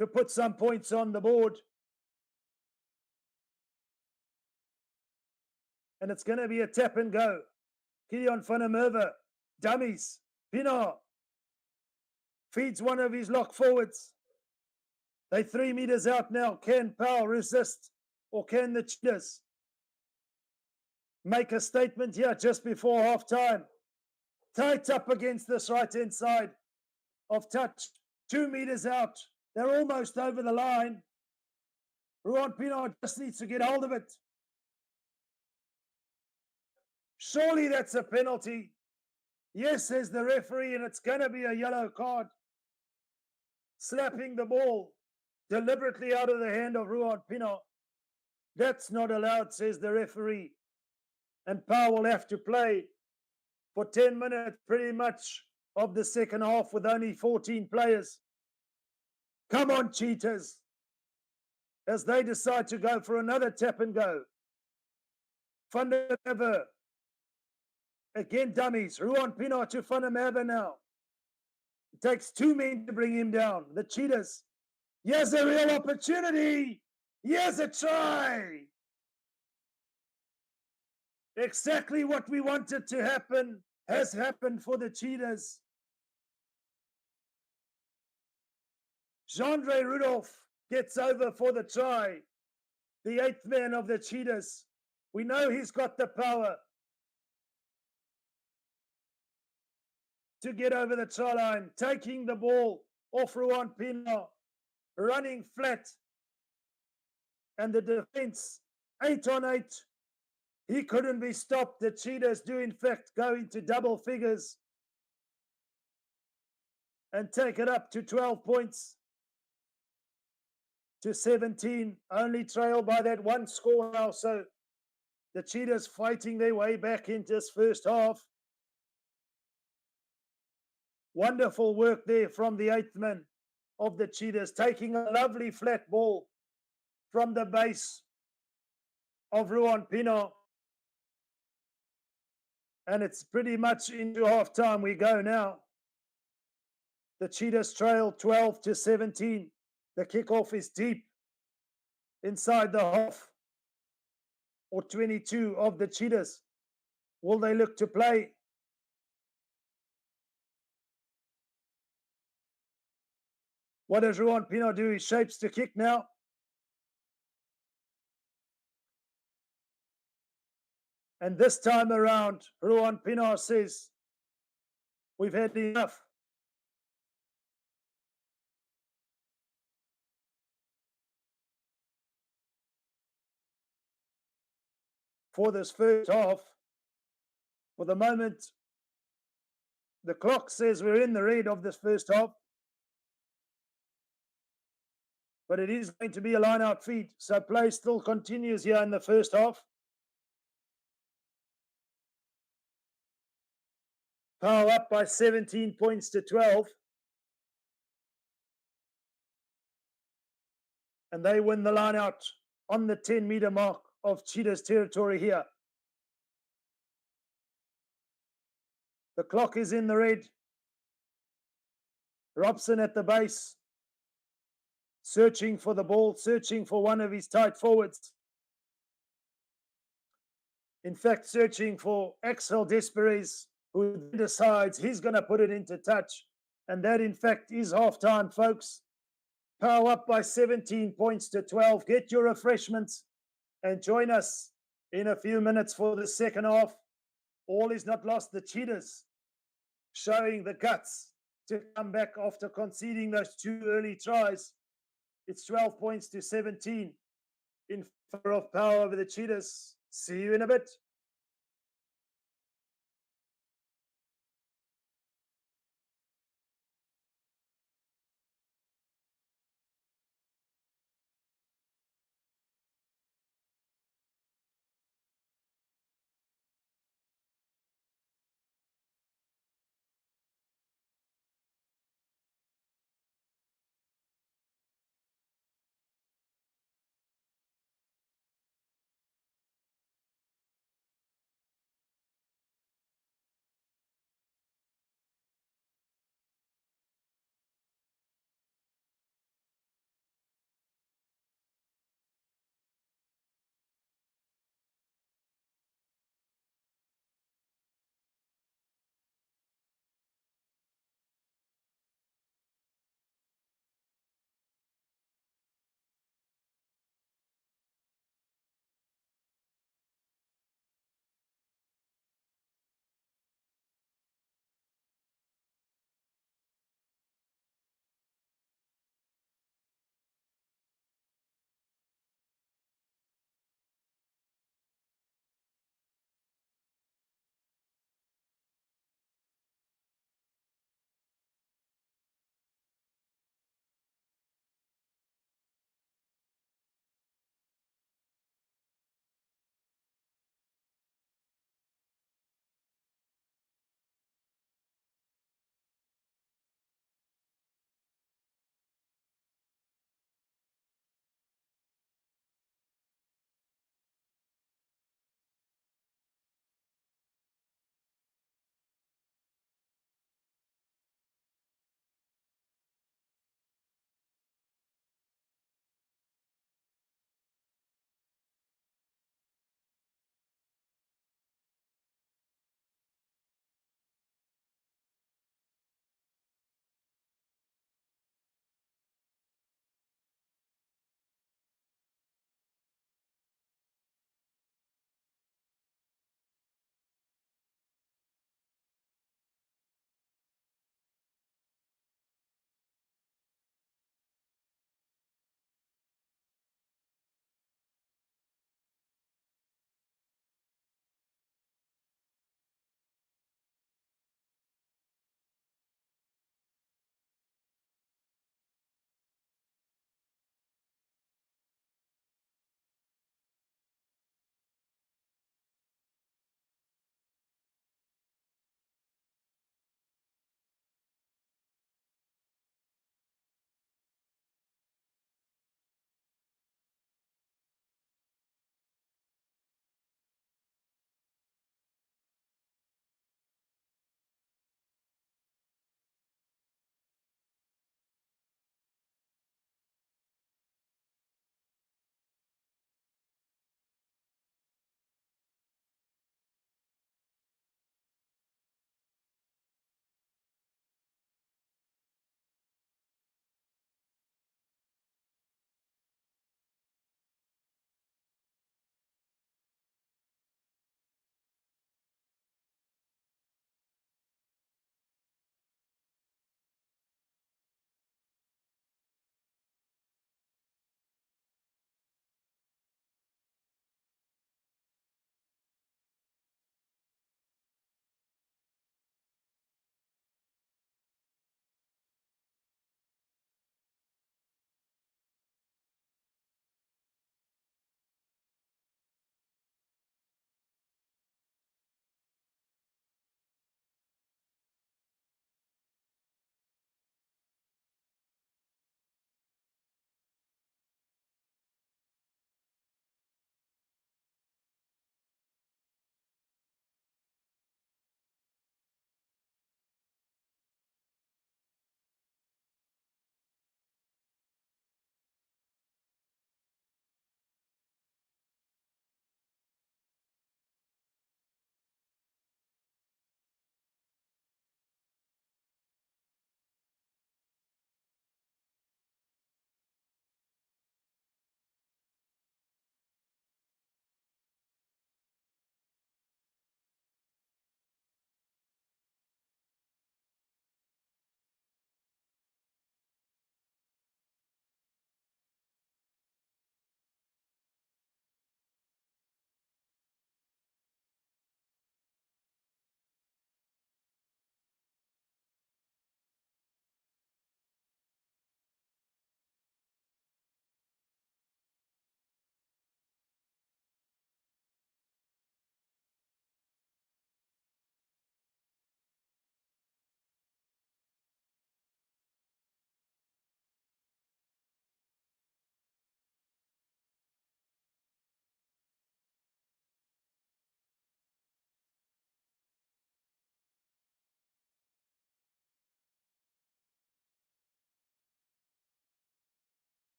to put some points on the board. And it's going to be a tap and go. Gideon van der Merwe, dummies. Pino feeds one of his lock forwards. They're 3 meters out now. Can Pau resist, or can the Cheetahs make a statement here just before half time? Tight up against this right-hand side of touch. 2 meters out. They're almost over the line. Ruan Pino just needs to get hold of it. Surely that's a penalty. Yes, says the referee, and it's going to be a yellow card. Slapping the ball deliberately out of the hand of Ruan Pino. That's not allowed, says the referee. And Pau will have to play for 10 minutes pretty much of the second half with only 14 players. Come on, Cheetahs. as they decide to go for another tap and go. Van der Merwe. Again, dummies. Ruan Pienaar to Van der Merwe now. It takes 2 men to bring him down. The Cheetahs. Here's a real opportunity. Here's a try. Exactly what we wanted to happen has happened for the Cheetahs. Jean-Andre Rudolph gets over for the try. The 8th man of the Cheetahs. We know he's got the power to get over the try line, taking the ball off Ruan Pienaar, running flat, and the defense 8 on 8. He couldn't be stopped. The Cheetahs do in fact go into double figures and take it up to 12 points to 17, only trailed by that one score now. So the Cheetahs fighting their way back into this first half. Wonderful work there from the 8th man of the Cheetahs, taking a lovely flat ball from the base of Ruan Pienaar. And it's pretty much into half time we go now. The Cheetahs trail 12 to 17. The kickoff is deep inside the half, or 22 of the Cheetahs. Will they look to play? What does Ruan Pienaar do? He shapes to kick now. And this time around, Ruan Pienaar says, we've had enough. For this first half, for the moment, the clock says we're in the red of this first half. But it is going to be a line-out feed, so play still continues here in the first half. Pau up by 17 points to 12. And they win the line-out on the 10-meter mark of Cheetahs territory here. The clock is in the red. Robson at the base, searching for the ball, searching for one of his tight forwards. In fact, searching for Axel Desperes, who decides he's going to put it into touch. And that, in fact, is half-time, folks. Pau up by 17 points to 12. Get your refreshments and join us in a few minutes for the second half. All is not lost. The Cheetahs showing the guts to come back after conceding those 2 early tries. It's 12 points to 17 in favor of Pau over the Cheetahs. See you in a bit.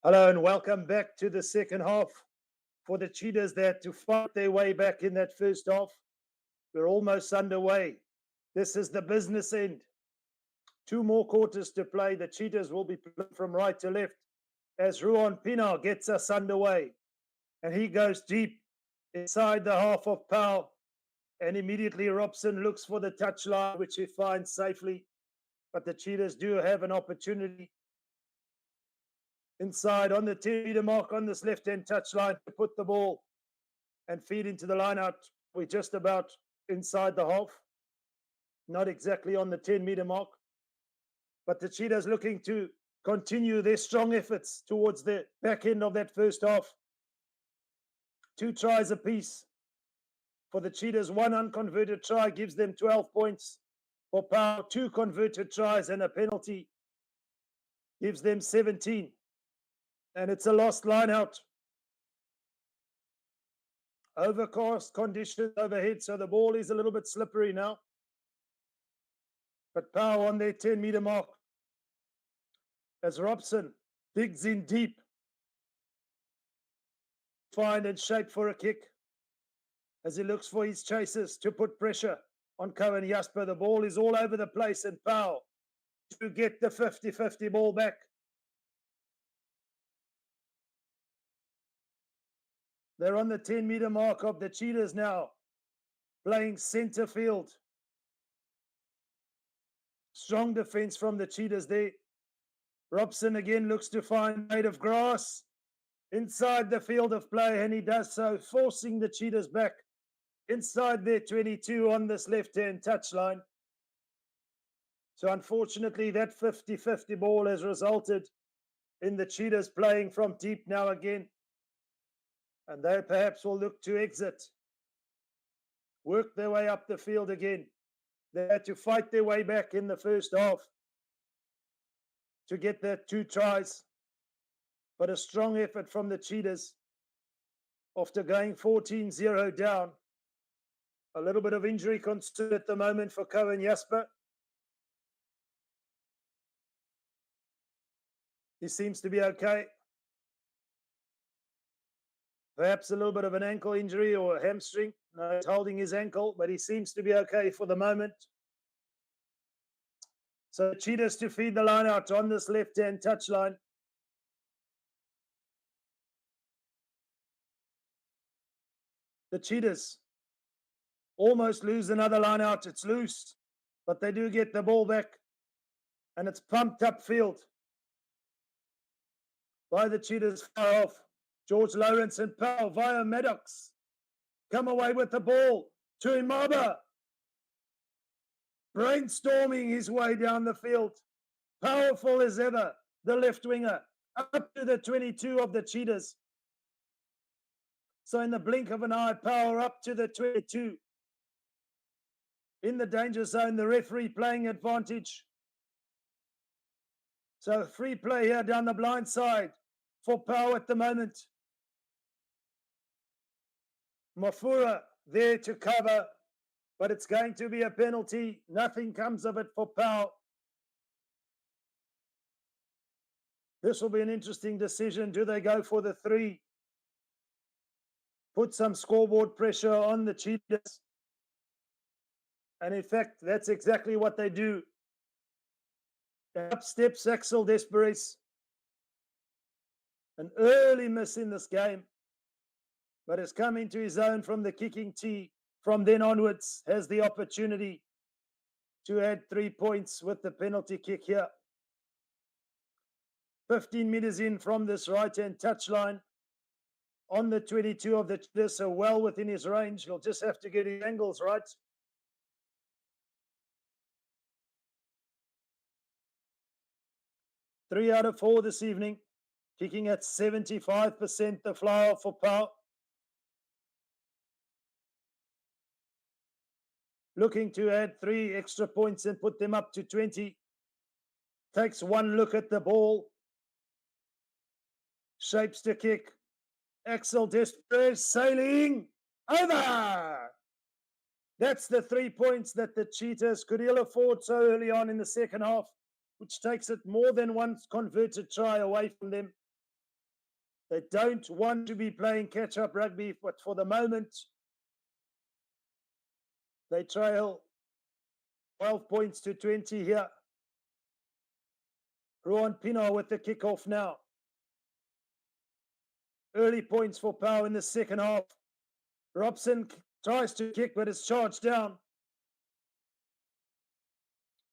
Hello and welcome back to the second half. For the Cheetahs, they had to fight their way back in that first half. We're almost underway. This is the business end. 2 more quarters to play. The Cheetahs will be playing from right to left as Ruan Pienaar gets us underway. And he goes deep inside the half of Pau. And immediately Robson looks for the touchline, which he finds safely. But the Cheetahs do have an opportunity inside on the 10-meter mark on this left-hand touchline to put the ball and feed into the line out. We're just about inside the half, not exactly on the 10-meter mark. But the Cheetahs looking to continue their strong efforts towards the back end of that first half. 2 tries apiece for the Cheetahs. 1 unconverted try gives them 12 points. For Pau, 2 converted tries and a penalty gives them 17. And it's a lost line out. Overcast conditions overhead, so the ball is a little bit slippery now. But Pau on their 10-meter mark as Robson digs in deep. Find and shape for a kick as he looks for his chasers to put pressure on Cohen Jasper. The ball is all over the place and Pau to get the 50-50 ball back. They're on the 10-meter mark of the Cheetahs now, playing center field. Strong defense from the Cheetahs there. Robson again looks to find made of grass inside the field of play, and he does so, forcing the Cheetahs back inside their 22 on this left-hand touchline. So unfortunately, that 50-50 ball has resulted in the Cheetahs playing from deep now again. And they perhaps will look to exit, work their way up the field again. They had to fight their way back in the first half to get their 2 tries. But a strong effort from the Cheetahs after going 14-0 down. A little bit of injury concern at the moment for Cohen Jasper. He seems to be okay. Perhaps a little bit of an ankle injury or a hamstring. No, he's holding his ankle, but he seems to be okay for the moment. So Cheetahs to feed the line out on this left-hand touchline. The Cheetahs almost lose another line out. It's loose, but they do get the ball back. And it's pumped up field by the Cheetahs far off. George Lawrence and Pau via Maddox come away with the ball to Imaba. Brainstorming his way down the field. Powerful as ever, the left winger, up to the 22 of the Cheetahs. So in the blink of an eye, Pau up to the 22. In the danger zone, the referee playing advantage. So free play here down the blind side for Pau at the moment. Mafura there to cover, but it's going to be a penalty. Nothing comes of it for Pau. This will be an interesting decision. Do they go for the 3? Put some scoreboard pressure on the Cheetahs. And in fact, that's exactly what they do. Up steps Axel Desperes. An early miss in this game, but has come into his own from the kicking tee. From then onwards, has the opportunity to add 3 points with the penalty kick here. 15 meters in from this right-hand touchline on the 22 of the Cheetahs, so well within his range. He'll just have to get his angles right. Three out of 4 this evening, kicking at 75% the fly off for Pau. Looking to add 3 extra points and put them up to 20. Takes one look at the ball. Shapes to kick. Axel Desperes sailing over. That's the 3 points that the Cheetahs could ill afford so early on in the second half. which takes it more than one converted try away from them. They don't want to be playing catch-up rugby, but for the moment, they trail 12 points to 20 here. Ruan Pienaar with the kickoff now. Early points for Pau in the second half. Robson tries to kick, but it's charged down.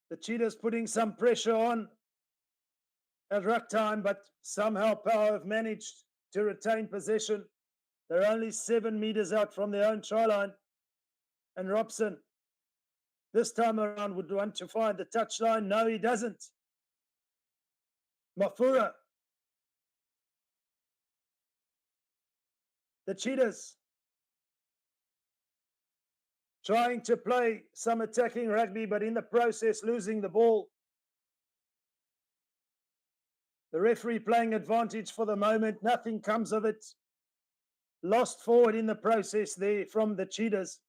The Cheetahs putting some pressure on at ruck time, but somehow Pau have managed to retain possession. They're only 7 meters out from their own try line. And Robson, this time around, would want to find the touchline. No, he doesn't. Mafura. The Cheetahs trying to play some attacking rugby, but in the process losing the ball. The referee playing advantage for the moment. Nothing comes of it. Lost forward in the process there from the Cheetahs.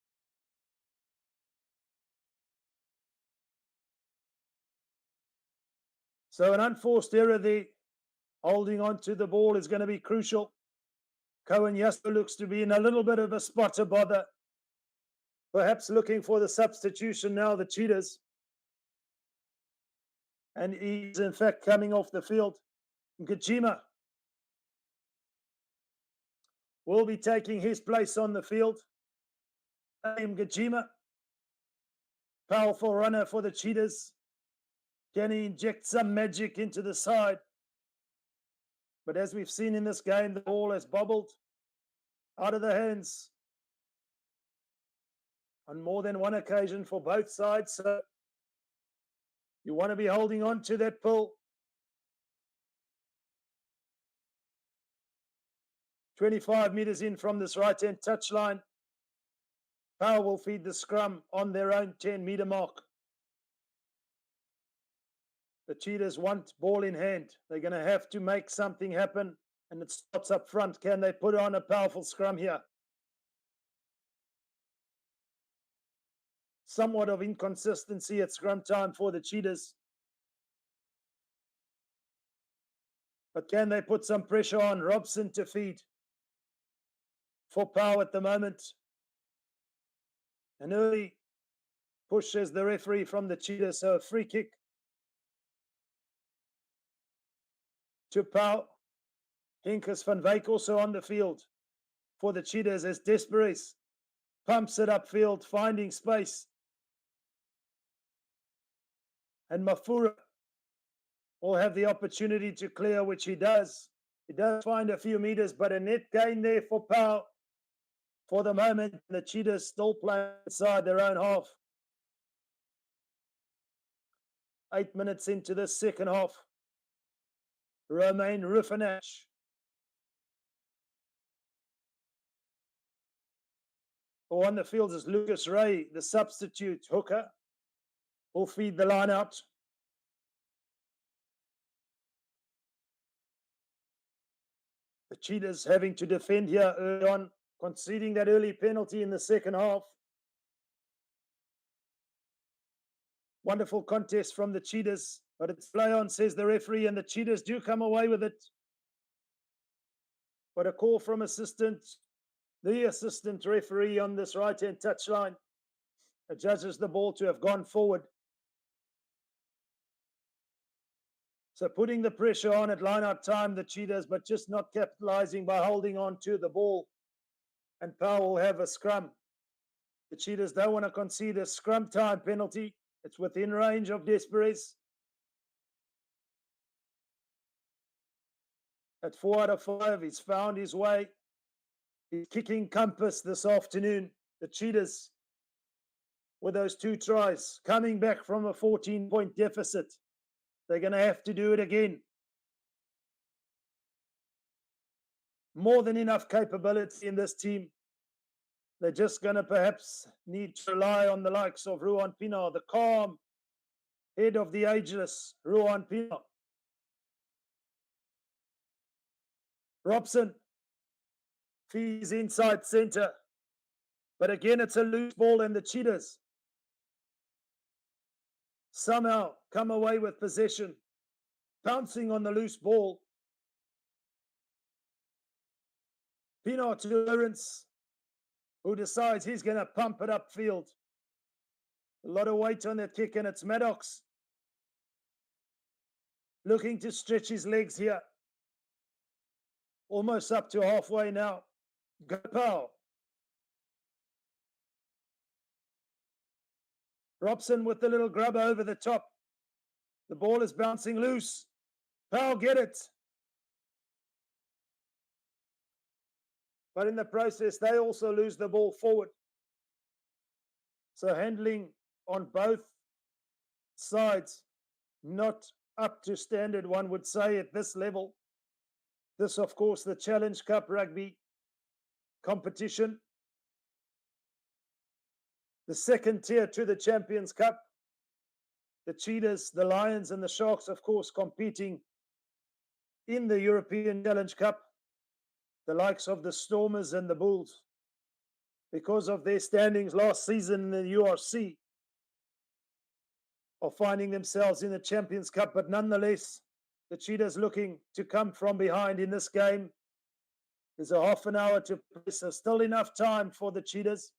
So an unforced error there. Holding on to the ball is going to be crucial. Cohen Yasso looks to be in a little bit of a spot to bother. Perhaps looking for the substitution now, the Cheetahs. And he's in fact coming off the field. Ngajima will be taking his place on the field. Ngajima, powerful runner for the Cheetahs. Can he inject some magic into the side? But as we've seen in this game, the ball has bobbled out of the hands on more than one occasion for both sides. So you want to be holding on to that pull. 25 meters in from this right-hand touchline. Pau will feed the scrum on their own 10-meter mark. The Cheetahs want ball in hand. They're going to have to make something happen, and it starts up front. Can they put on a powerful scrum here? Somewhat of inconsistency at scrum time for the Cheetahs. But can they put some pressure on Robson to feed for Pau at the moment? An early push as the referee from the Cheetahs, so a free kick to Pau. Hinkers van Wyk also on the field for the Cheetahs as Desperes pumps it upfield, finding space. And Mafura will have the opportunity to clear, which he does. He does find a few meters, but a net gain there for Pau. For the moment, the Cheetahs still playing inside their own half. 8 minutes into the second half. Romain Rufinach. On the field is Lucas Ray, the substitute hooker, will feed the line out. The Cheetahs having to defend here early on, conceding that early penalty in the second half. Wonderful contest from the Cheetahs, but it's play on, says the referee, and the Cheetahs do come away with it. But a call from the assistant referee on this right-hand touchline adjudges the ball to have gone forward. So putting the pressure on at line-out time, the Cheetahs, but just not capitalizing by holding on to the ball. And Pau will have a scrum. The Cheetahs don't want to concede a scrum time penalty. It's within range of Desperes. At 4 out of 5, he's found his way. He's kicking compass this afternoon. The Cheetahs, with those 2 tries, coming back from a 14-point deficit. They're going to have to do it again. More than enough capability in this team. They're just going to perhaps need to rely on the likes of Ruan Pienaar, the calm head of the ageless Ruan Pienaar. Robson feeds inside centre. But again, it's a loose ball, and the Cheetahs somehow come away with possession, pouncing on the loose ball. Pienaar to Lawrence, who decides he's going to pump it upfield. A lot of weight on that kick, and it's Maddox looking to stretch his legs here. Almost up to halfway now. Go Pau. Robson with the little grub over the top. The ball is bouncing loose. Pau get it. But in the process, they also lose the ball forward. So handling on both sides, not up to standard, one would say, at this level. This, of course, the Challenge Cup rugby competition. The second tier to the Champions Cup. The Cheetahs, the Lions, and the Sharks, of course, competing in the European Challenge Cup. The likes of the Stormers and the Bulls, because of their standings last season in the URC, are finding themselves in the Champions Cup. But nonetheless, the Cheetahs looking to come from behind in this game. There's a half an hour to play, so still enough time for the Cheetahs.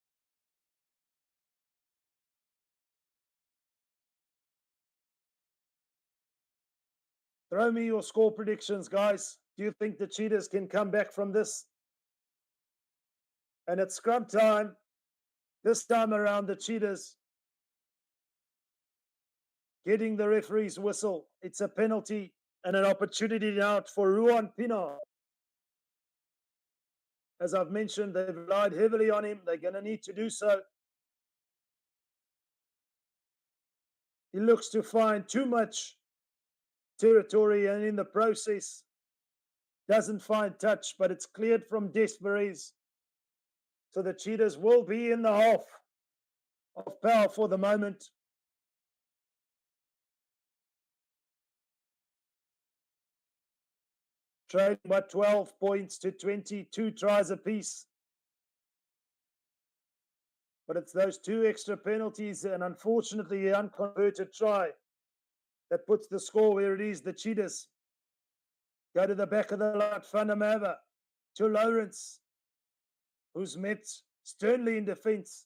Throw me your score predictions, guys. Do you think the Cheetahs can come back from this? And it's scrum time. This time around, the Cheetahs getting the referee's whistle. It's a penalty and an opportunity now for Ruan Pienaar. As I've mentioned, they've relied heavily on him. They're going to need to do so. He looks to find too much territory, and in the process doesn't find touch, but it's cleared from Desperies. So the Cheetahs will be in the half of Pau for the moment. Trading by 12 points to 22 tries apiece. But it's those two extra penalties and unfortunately the unconverted try that puts the score where it is. The Cheetahs go to the back of the line. Vanamava to Lawrence, who's met sternly in defense.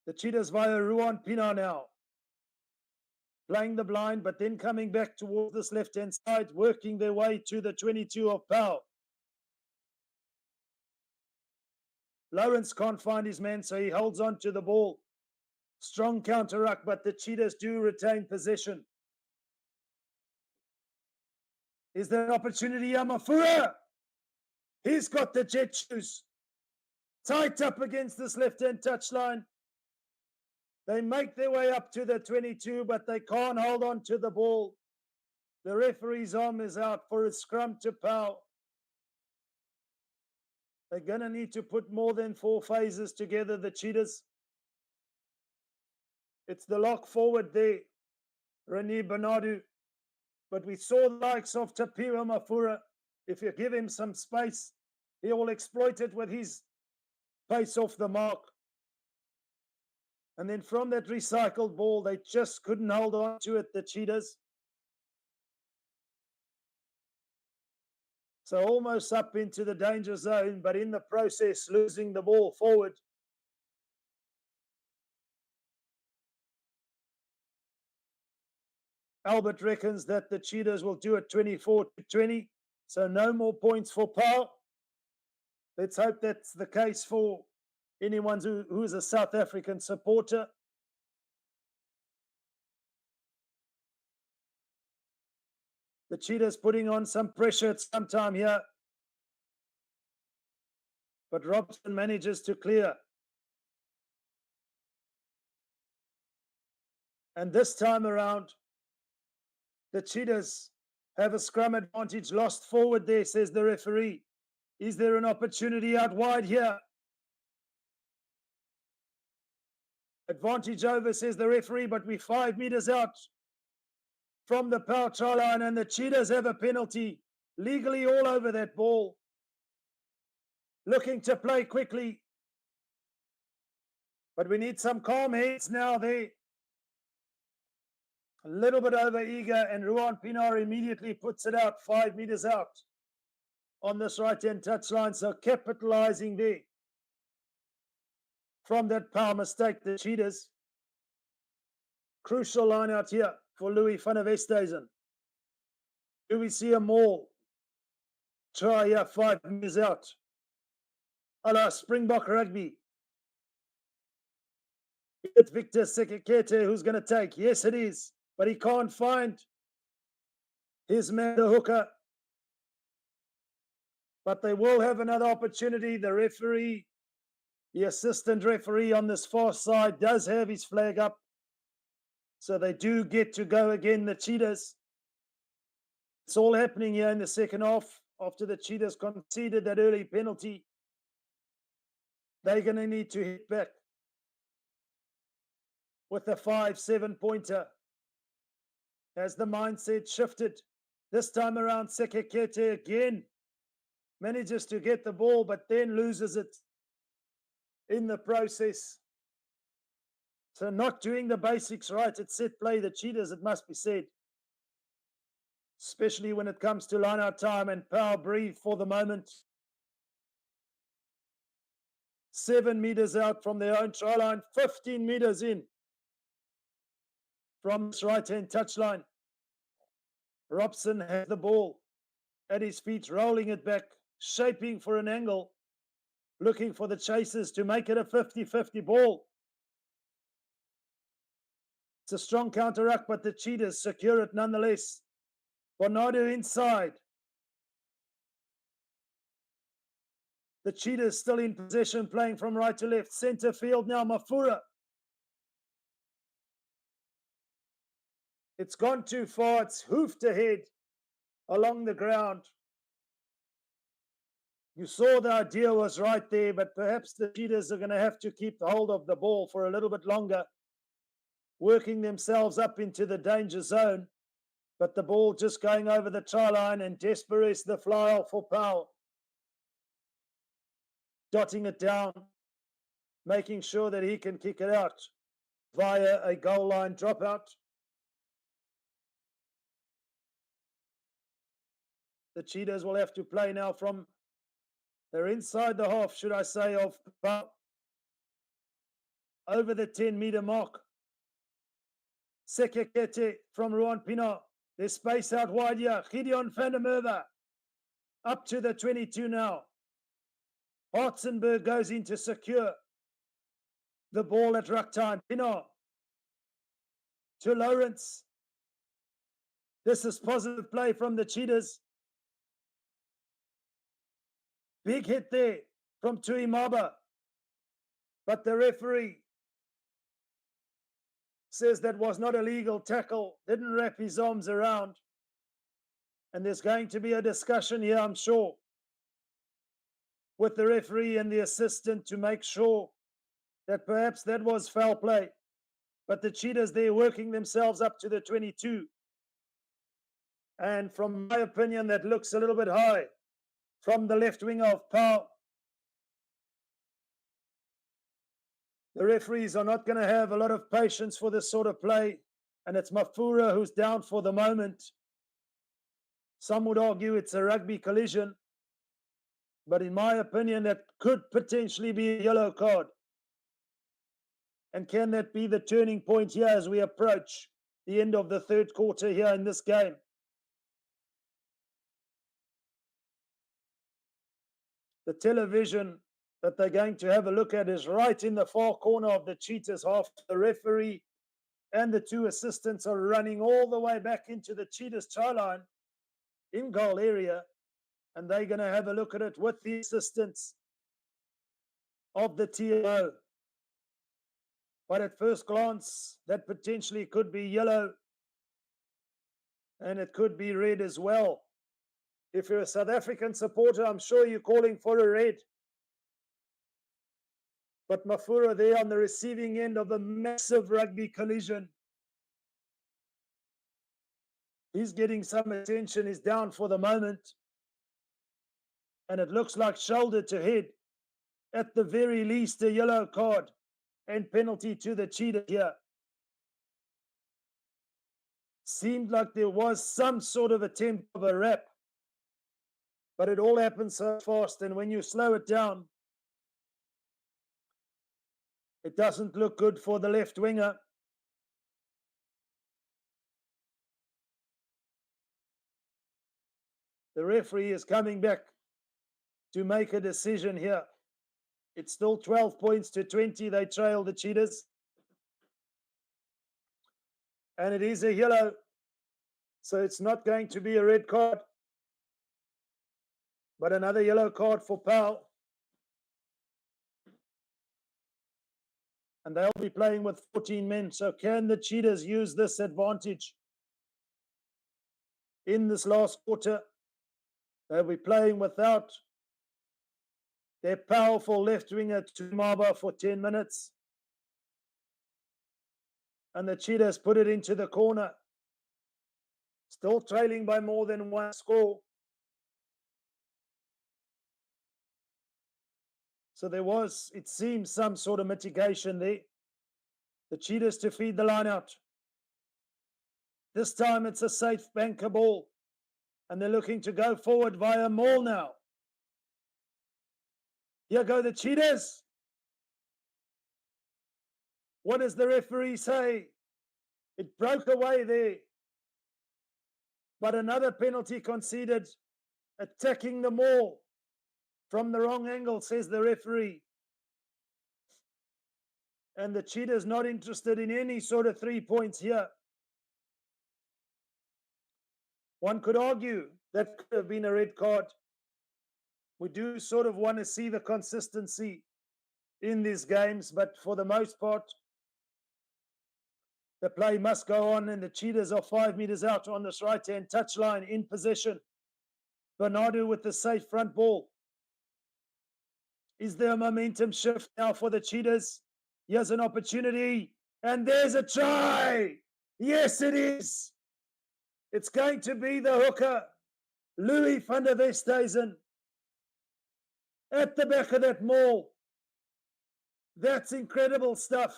The Cheetahs via Ruan Pienaar now. Playing the blind, but then coming back towards this left-hand side, working their way to the 22 of Pau. Lawrence can't find his man, so he holds on to the ball. Strong counter-ruck, but the Cheetahs do retain possession. Is there an opportunity? Amafura! He's got the jet shoes. Tight up against this left-hand touchline. They make their way up to the 22, but they can't hold on to the ball. The referee's arm is out for a scrum to Pau. They're going to need to put more than 4 phases together, the Cheetahs. It's the lock forward there, Rene Bernardo. But we saw the likes of Tapira Mafura. If you give him some space, he will exploit it with his pace off the mark. And then from that recycled ball, they just couldn't hold on to it, the Cheetahs. So almost up into the danger zone, but in the process, losing the ball forward. Albert reckons that the Cheetahs will do it 24-20. So no more points for Pau. Let's hope that's the case for anyone who is a South African supporter. The Cheetahs putting on some pressure at some time here. But Robson manages to clear. And this time around, the Cheetahs have a scrum advantage. Lost forward there, says the referee. Is there an opportunity out wide here? Advantage over, says the referee, but we're 5 meters out from the Pau try line, and the Cheetahs have a penalty legally all over that ball. Looking to play quickly. But we need some calm heads now there. A little bit over eager, and Ruan Pinar immediately puts it out 5 meters out on this right-hand touchline. So capitalizing there from that power mistake, the Cheetahs. Crucial line out here for Louis van der Westhuizen. Do we see a maul? Try here, 5 meters out. A la Springbok rugby. It's Victor Sekekete who's going to take. Yes, it is. But he can't find his man, the hooker. But they will have another opportunity. The referee, the assistant referee on this far side, does have his flag up. So they do get to go again, the Cheetahs. It's all happening here in the second half after the Cheetahs conceded that early penalty. They're going to need to hit back with a 5-7 pointer. As the mindset shifted, this time around Sekekete again manages to get the ball, but then loses it in the process. So not doing the basics right at set play, the Cheetahs, it must be said. Especially when it comes to line-out time, and Pau breathe for the moment. 7 meters out from their own try line, 15 meters in from this right-hand touchline. Robson has the ball at his feet, rolling it back, shaping for an angle, looking for the chasers to make it a 50-50 ball. It's a strong counter-ruck, but the Cheetahs secure it nonetheless. Bernardo inside. The Cheetahs still in possession, playing from right to left. Center field now, Mafura. It's gone too far. It's hoofed ahead along the ground. You saw the idea was right there, but perhaps the Cheetahs are going to have to keep the hold of the ball for a little bit longer, working themselves up into the danger zone. But the ball just going over the try line, and Desperes the fly off for Pau. Dotting it down, making sure that he can kick it out via a goal line dropout. The Cheetahs will have to play now from, they're inside the half, should I say, of Pau. Over the 10-meter mark. Sekekete from Ruan Pinar. There's space out wide here. Gideon van der Merwe up to the 22 now. Hartzenberg goes in to secure the ball at ruck time. Pinar to Lawrence. This is positive play from the Cheetahs. Big hit there from Tui Maba. But the referee says that was not a legal tackle, didn't wrap his arms around. And there's going to be a discussion here, I'm sure, with the referee and the assistant to make sure that perhaps that was foul play. But the Cheetahs, they're working themselves up to the 22. And from my opinion, that looks a little bit high from the left wing of Pau. The referees are not going to have a lot of patience for this sort of play. And it's Mafura who's down for the moment. Some would argue it's a rugby collision. But in my opinion, that could potentially be a yellow card. And can that be the turning point here as we approach the end of the third quarter here in this game? The television that they're going to have a look at is right in the far corner of the Cheetahs half. The referee and the two assistants are running all the way back into the Cheetahs try line in goal area, and they're going to have a look at it with the assistants of the TO. But at first glance, that potentially could be yellow, and it could be red as well. If you're a South African supporter, I'm sure you're calling for a red. But Mafura there on the receiving end of a massive rugby collision. He's getting some attention. He's down for the moment. And it looks like shoulder to head. At the very least, a yellow card. and penalty to the Cheetahs here. Seemed like there was some sort of attempt of a wrap, but it all happened so fast, and when you slow it down, it doesn't look good for the left winger. The referee is coming back to make a decision here. It's still 12 points to 20. They trail the Cheetahs. And it is a yellow. So it's not going to be a red card, but another yellow card for Pau. And they'll be playing with 14 men. So can the Cheetahs use this advantage in this last quarter? They'll be playing without their powerful left winger Tumaba for 10 minutes. And the Cheetahs put it into the corner. Still trailing by more than one score. So there was, it seems, some sort of mitigation there. The Cheetahs to feed the line out. This time it's a safe banker ball. And they're looking to go forward via Maul now. Here go the Cheetahs. What does the referee say? It broke away there. But another penalty conceded, attacking the Maul from the wrong angle, says the referee. And the Cheetahs not interested in any sort of 3 points here. One could argue that could have been a red card. We do sort of want to see the consistency in these games, but for the most part, the play must go on, and the Cheetahs are 5 meters out on this right-hand touchline in possession. Bernardo with the safe front ball. Is there a momentum shift now for the Cheetahs? Here's an opportunity, and there's a try. Yes, it is. It's going to be the hooker, Louis van der Westhuizen, at the back of that Maul. That's incredible stuff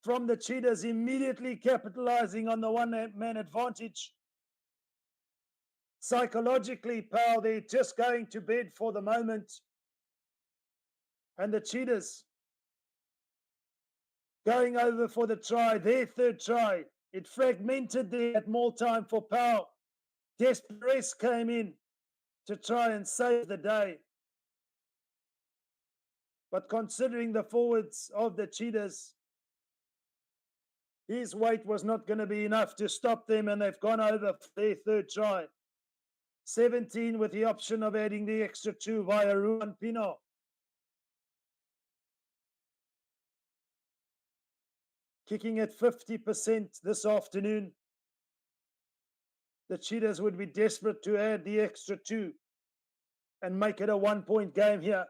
from the Cheetahs, immediately capitalizing on the one-man advantage. Psychologically, Pau, they're just going to bed for the moment. And the Cheetahs going over for the try, their third try. It fragmented there at more time for Pau. Desperes came in to try and save the day. But considering the forwards of the Cheetahs, his weight was not going to be enough to stop them, and they've gone over for their third try. 17 with the option of adding the extra 2 via Ruan Pino. Kicking at 50% this afternoon. The Cheetahs would be desperate to add the extra 2 and make it a 1-point game here.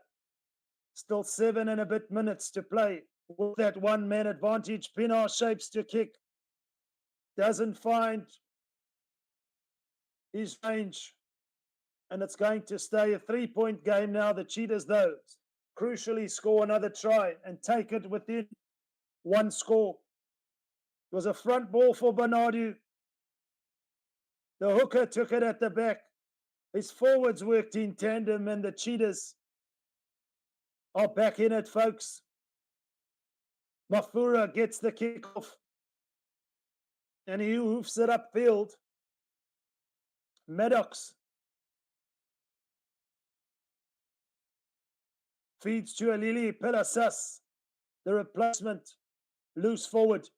Still 7 and a bit minutes to play. With that one-man advantage, Pino shapes to kick. Doesn't find his range. And it's going to stay a 3-point game now. The Cheetahs, though, crucially score another try and take it within one score. It was a front ball for Bernardo. The hooker took it at the back. His forwards worked in tandem, and the Cheetahs are back in it, folks. Mafura gets the kick off, and he hoofs it upfield. Maddox feeds to Alili Pelasas, the replacement, loose forward.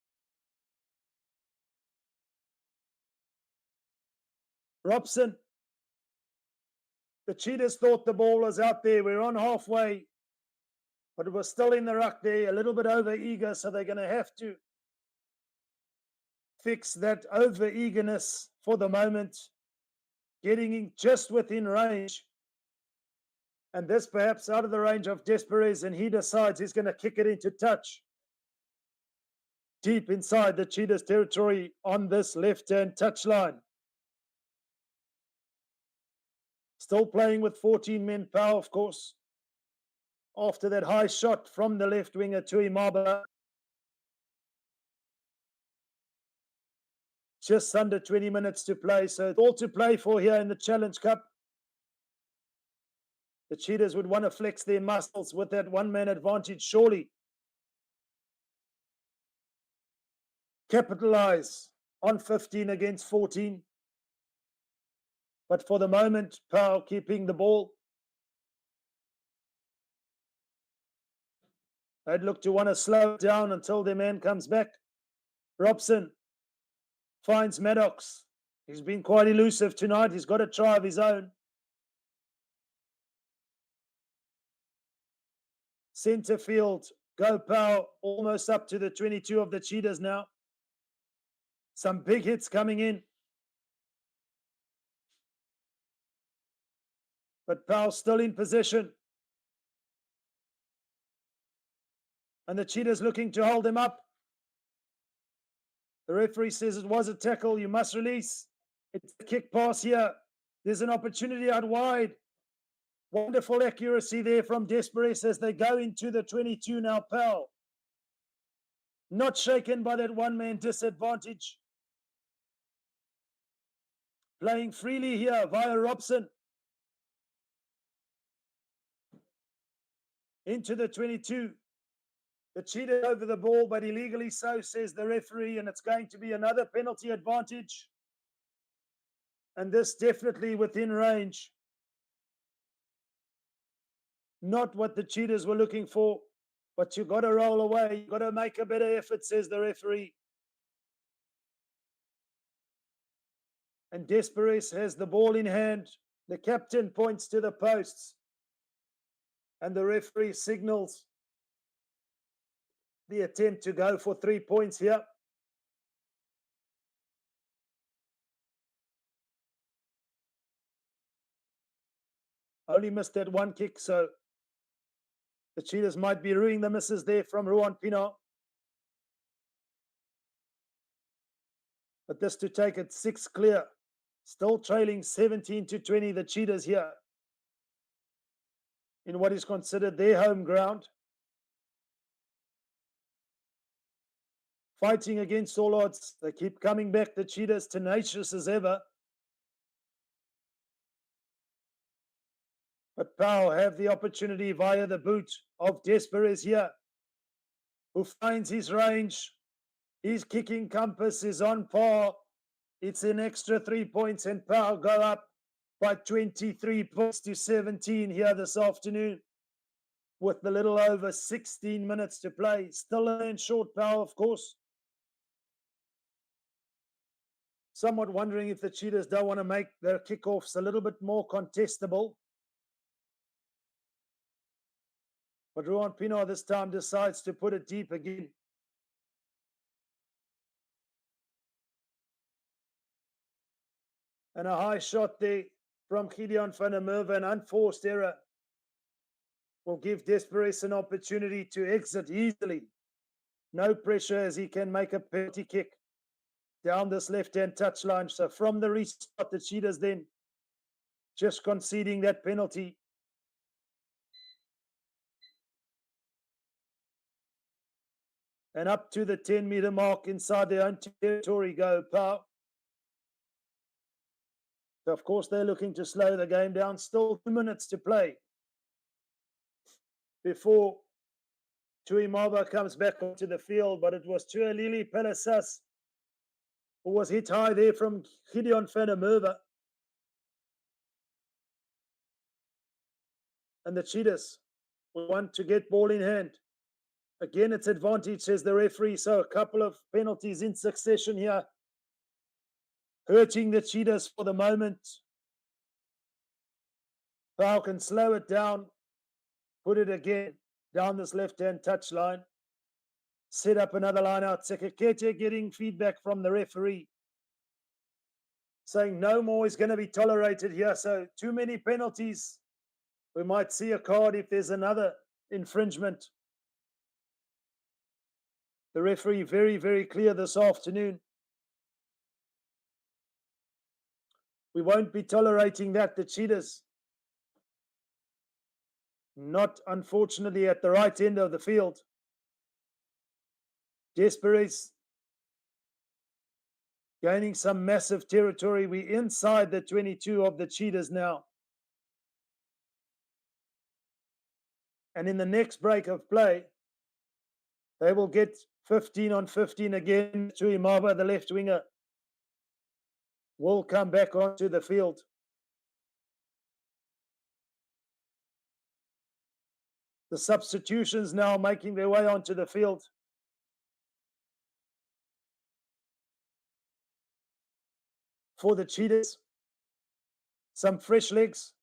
Robson. The Cheetahs thought the ball was out there. We're on halfway, but it was still in the ruck there, a little bit over eager, so they're going to have to fix that over eagerness for the moment, getting in just within range. And this perhaps out of the range of Desperez, and he decides he's going to kick it into touch. Deep inside the Cheetahs territory on this left-hand touchline. Still playing with 14 men, Pau, of course. after that high shot from the left winger to Imaba. Just under 20 minutes to play, so it's all to play for here in the Challenge Cup. The Cheetahs would want to flex their muscles with that one-man advantage, surely. Capitalize on 15 against 14. But for the moment, Pau keeping the ball. They'd look to want to slow it down until their man comes back. Robson finds Maddox. He's been quite elusive tonight. He's got a try of his own. Centre field, go Pau, almost up to the 22 of the Cheetahs now. Some big hits coming in. But Pau still in possession. And the Cheetahs looking to hold him up. The referee says it was a tackle. You must release. It's a kick pass here. There's an opportunity out wide. Wonderful accuracy there from Desperes as they go into the 22 now. Pau not shaken by that one-man disadvantage. Playing freely here via Robson. Into the 22. The Cheetah over the ball, but illegally so, says the referee, and it's going to be another penalty advantage. And this definitely within range. Not what the Cheetahs were looking for, but you got to roll away. You got to make a better effort, says the referee. And Desperes has the ball in hand. The captain points to the posts. And the referee signals the attempt to go for 3 points here. Only missed that one kick, so the Cheetahs might be ruining the misses there from Ruan Pienaar. But this to take it 6 clear. Still trailing 17 to 20, the Cheetahs here. In what is considered their home ground. Fighting against all odds. They keep coming back, the Cheetahs, tenacious as ever. But Pau have the opportunity via the boot of Desperes here, who finds his range. His kicking compass is on par. It's an extra 3 points, and Pau go up by 23 points to 17 here this afternoon, with a little over 16 minutes to play. Still in short, Pau, of course. Somewhat wondering if the Cheetahs don't want to make their kickoffs a little bit more contestable. But Ruan Pienaar this time decides to put it deep again. And a high shot there from Gideon van der Merwe, an unforced error, will give Desperes an opportunity to exit easily. No pressure as he can make a penalty kick down this left-hand touchline. So from the restart, the Cheetahs then just conceding that penalty. And up to the 10-meter mark inside their own territory go Pau. So of course, they're looking to slow the game down. Still 2 minutes to play before Tuimaba comes back onto the field. But it was Tualili Pelasas who was hit high there from Gideon van der Merwe. And the Cheetahs will want to get ball in hand. Again, it's advantage, says the referee. So a couple of penalties in succession here, hurting the Cheetahs for the moment. Pau can slow it down, put it again down this left-hand touchline, set up another line out. Sekekete getting feedback from the referee, saying no more is going to be tolerated here. So too many penalties. We might see a card if there's another infringement. The referee very, very clear this afternoon. We won't be tolerating that. The Cheetahs Not, unfortunately, at the right end of the field. Desperes gaining some massive territory. We're inside the 22 of the Cheetahs now. And in the next break of play, they will get 15 on 15 again to Imaba, the left winger, will come back onto the field. The substitutions now making their way onto the field. For the Cheetahs, some fresh legs,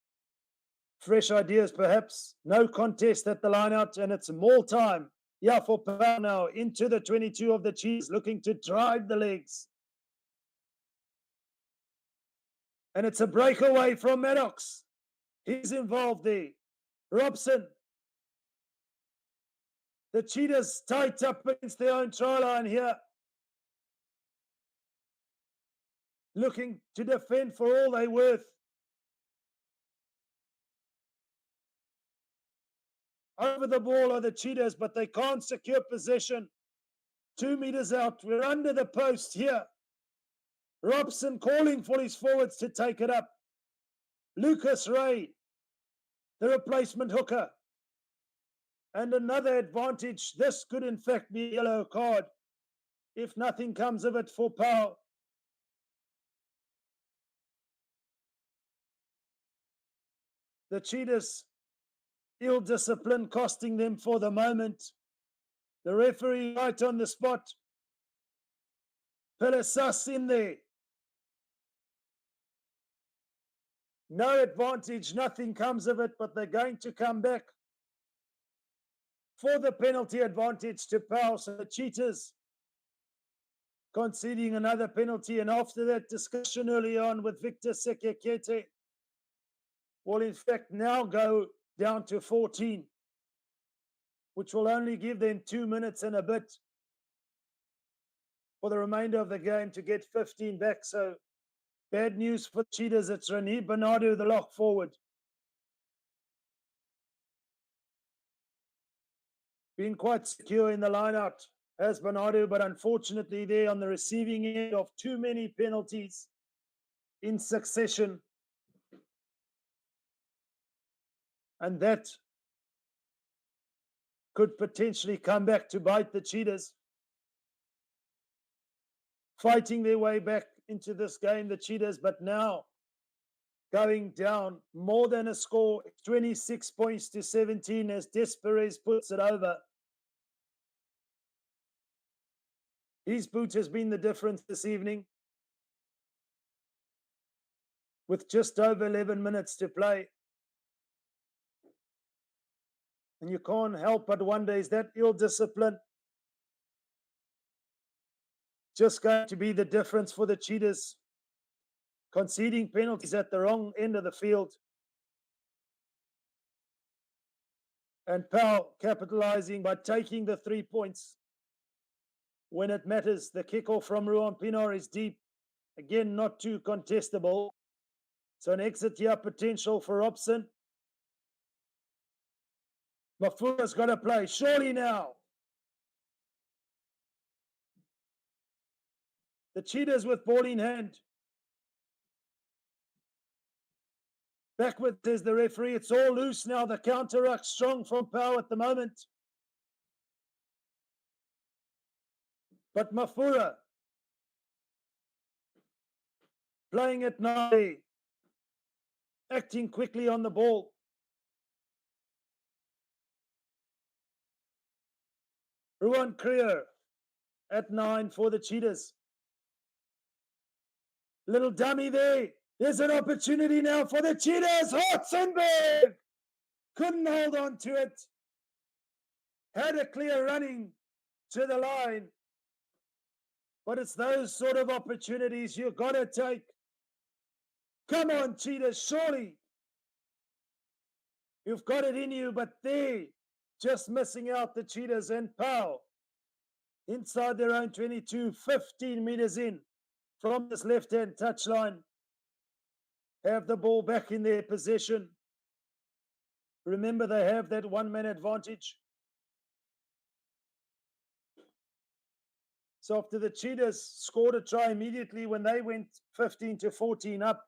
fresh ideas perhaps. No contest at the line-out, and it's more time. Yeah, for Pau now into the 22 of the Cheetahs, looking to drive the legs. And it's a breakaway from Maddox. He's involved there. Robson. The Cheetahs tight up against their own try line here. Looking to defend for all they're worth. Over the ball are the Cheetahs, but they can't secure possession. 2 meters out. We're under the post here. Robson calling for his forwards to take it up. Lucas Ray, the replacement hooker. And another advantage. This could in fact be a yellow card if nothing comes of it for Pau. The Cheetahs, ill discipline costing them for the moment. The referee right on the spot. Pelisas in there. No advantage, nothing comes of it, but they're going to come back for the penalty advantage to Pau. So the Cheetahs conceding another penalty, and after that discussion early on with Victor Sekekete, will in fact now go down to 14, which will only give them 2 minutes and a bit for the remainder of the game to get 15 back. So bad news for Cheetahs. It's Rene Bernardo, the lock forward. Been quite secure in the line-out as Bernardo, but unfortunately there on the receiving end of too many penalties in succession. And that could potentially come back to bite the Cheetahs. Fighting their way back into this game, the Cheetahs, but now going down more than a score, 26 points to 17 as Desperes puts it over. His boot has been the difference this evening with just over 11 minutes to play. And you can't help but wonder, is that ill discipline just going to be the difference for the Cheetahs? Conceding penalties at the wrong end of the field. And Pau capitalizing by taking the 3 points when it matters. The kickoff from Ruan Pinar is deep. Again, not too contestable. So an exit here potential for Robson. Mafura's got to play. Surely now. The Cheetahs with ball in hand. Backward, says the referee. It's all loose now. The counter-ruck strong from Pau at the moment. But Mafura playing it now. Acting quickly on the ball. Ruan Currie at 9 for the Cheetahs. Little dummy there. There's an opportunity now for the Cheetahs. Hotzenberg couldn't hold on to it. Had a clear running to the line. But it's those sort of opportunities you've got to take. Come on, Cheetahs, surely. You've got it in you, but they just missing out, the Cheetahs. And Pau inside their own 22, 15 meters in from this left-hand touchline. Have the ball back in their possession. Remember, they have that one-man advantage. So after the Cheetahs scored a try immediately when they went 15-14 up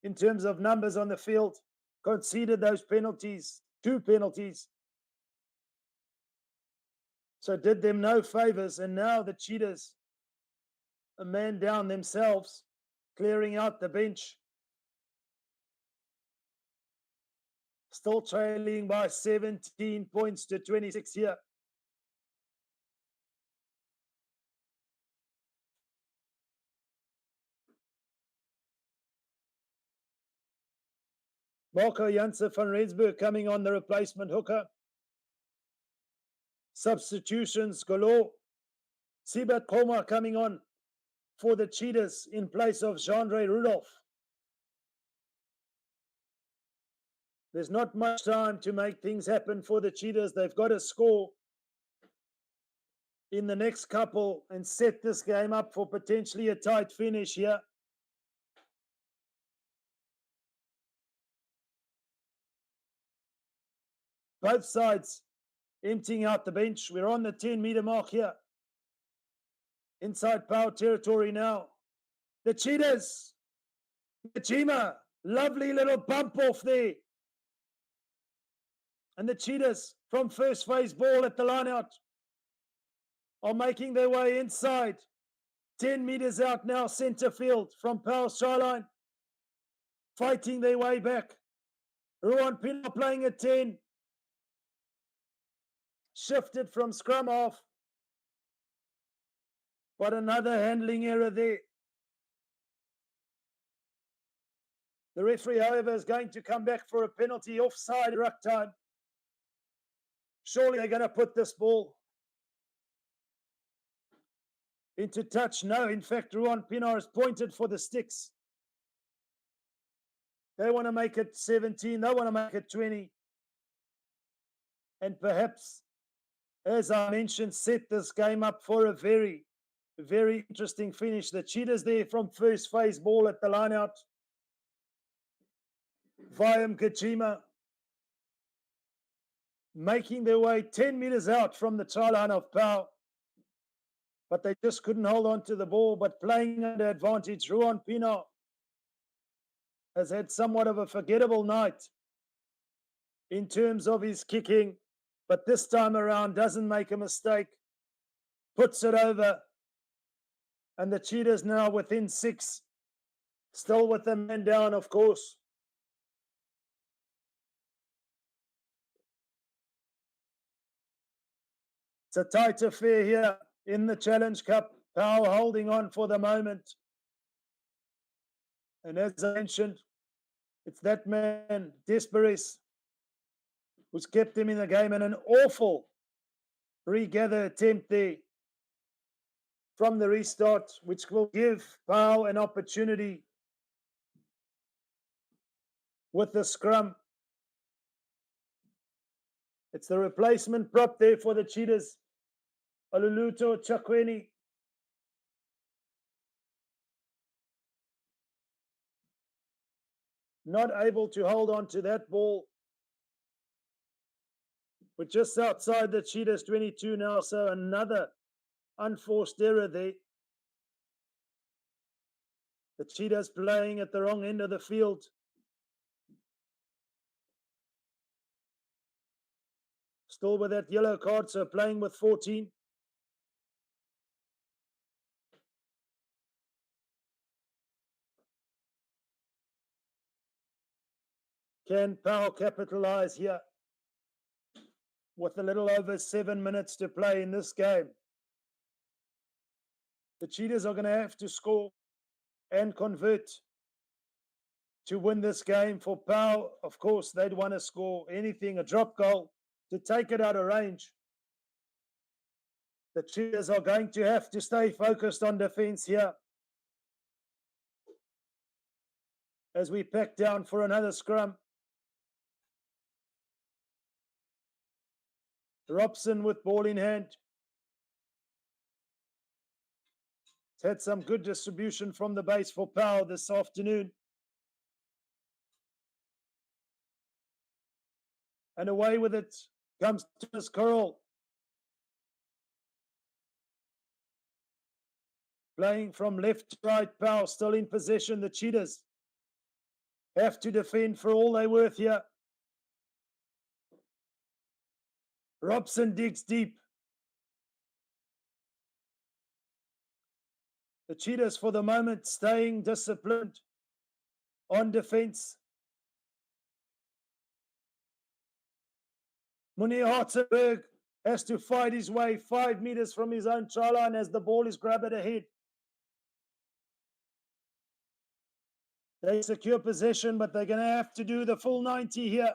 in terms of numbers on the field, conceded those penalties, 2 penalties. So did them no favors, and now the Cheetahs, a man down themselves, clearing out the bench. Still trailing by 17 points to 26 here. Marco Janse van Rensburg coming on, the replacement hooker. Substitutions galore. Sibat Koma coming on for the Cheetahs in place of Jean-Ray Rudolph. There's not much time to make things happen for the Cheetahs. They've got to score in the next couple and set this game up for potentially a tight finish here. Both sides emptying out the bench. We're on the 10-meter mark here. Inside Pau territory now. The Cheetahs. Najima. Lovely little bump off there. And the Cheetahs from first phase ball at the line-out are making their way inside. 10 meters out now, center field from Pau's try line. Fighting their way back. Ruan Pino playing at 10. Shifted from scrum half. But another handling error there. The referee, however, is going to come back for a penalty offside ruck time. Surely they're going to put this ball into touch. No, in fact, Ruan Pino is pointed for the sticks. They want to make it 17. They want to make it 20. And perhaps, as I mentioned, set this game up for a very, very interesting finish. The Cheetahs there from first phase ball at the line-out. Viam Kajima making their way 10 meters out from the try line of Pau. But they just couldn't hold on to the ball, but playing under advantage. Ruan Pino has had somewhat of a forgettable night in terms of his kicking, but this time around doesn't make a mistake, puts it over, and the Cheetahs now within 6, still with the man down, of course. It's a tight affair here in the Challenge Cup. Pau holding on for the moment. And as I mentioned, it's that man, Desperis, who's kept him in the game, and an awful regather attempt there from the restart, which will give Pau an opportunity with the scrum. It's the replacement prop there for the Cheetahs, Aluluto Chakweni. Not able to hold on to that ball. We're just outside the Cheetahs 22 now, so another unforced error there. The Cheetahs playing at the wrong end of the field. Still with that yellow card, so playing with 14. Can Pau capitalize here with a little over 7 minutes to play in this game? The Cheetahs are going to have to score and convert to win this game. For Pau, of course, they'd want to score anything, a drop goal, to take it out of range. The Cheetahs are going to have to stay focused on defense here as we pack down for another scrum. Robson with ball in hand. It's had some good distribution from the base for Pau this afternoon. And away with it comes Thomas Currie. Playing from left to right, Pau still in possession. The Cheetahs have to defend for all they're worth here. Robson digs deep. The Cheetahs for the moment staying disciplined on defense. Munir Hartzenberg has to fight his way 5 meters from his own try line as the ball is grabbed ahead. They secure possession, but they're going to have to do the full 90 here.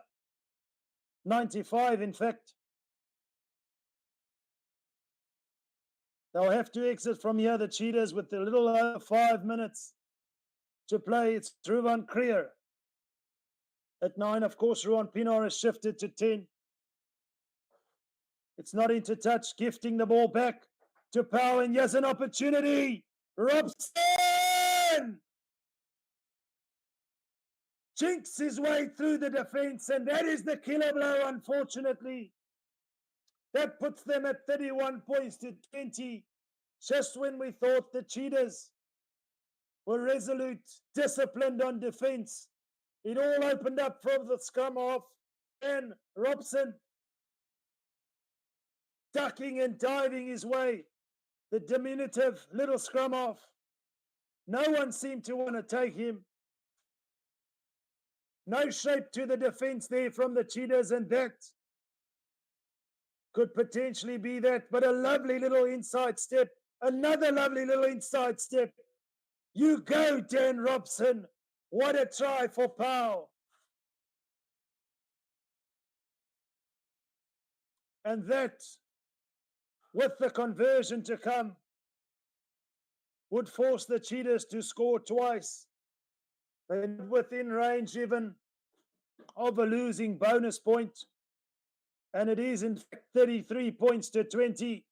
95, in fact. They'll have to exit from here, the Cheetahs, with a little over 5 minutes to play. It's Ruvan Creer. At 9, of course, Ruan Pienaar has shifted to 10. It's not into touch, gifting the ball back to Pau, and here's an opportunity. Robson chinks his way through the defense, and that is the killer blow, unfortunately. That puts them at 31 points to 20. Just when we thought the Cheetahs were resolute, disciplined on defense, it all opened up from the scrum half, and Robson ducking and diving his way, the diminutive little scrum half. No one seemed to want to take him. No shape to the defense there from the Cheetahs, and that could potentially be that, but a lovely little inside step, another lovely little inside step. You go, Dan Robson. What a try for Pau. And that, with the conversion to come, would force the Cheetahs to score twice. They're within range even of a losing bonus point. And it is in fact 33 points to 20.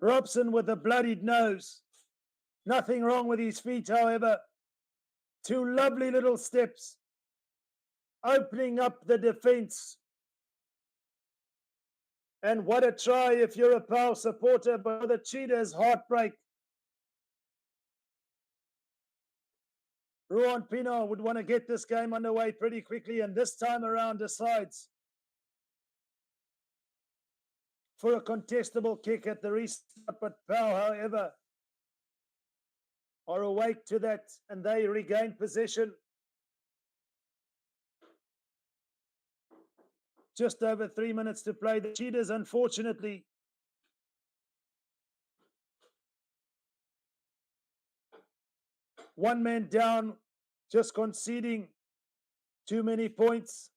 Robson with a bloodied nose. Nothing wrong with his feet, however. 2 lovely little steps, opening up the defense. And what a try if you're a Pau supporter, but the Cheetahs heartbreak. Ruan Pienaar would want to get this game underway pretty quickly, and this time around decides for a contestable kick at the restart, but Pau, however, are awake to that, and they regain possession. Just over 3 minutes to play. The Cheetahs, unfortunately, one man down, just conceding too many points,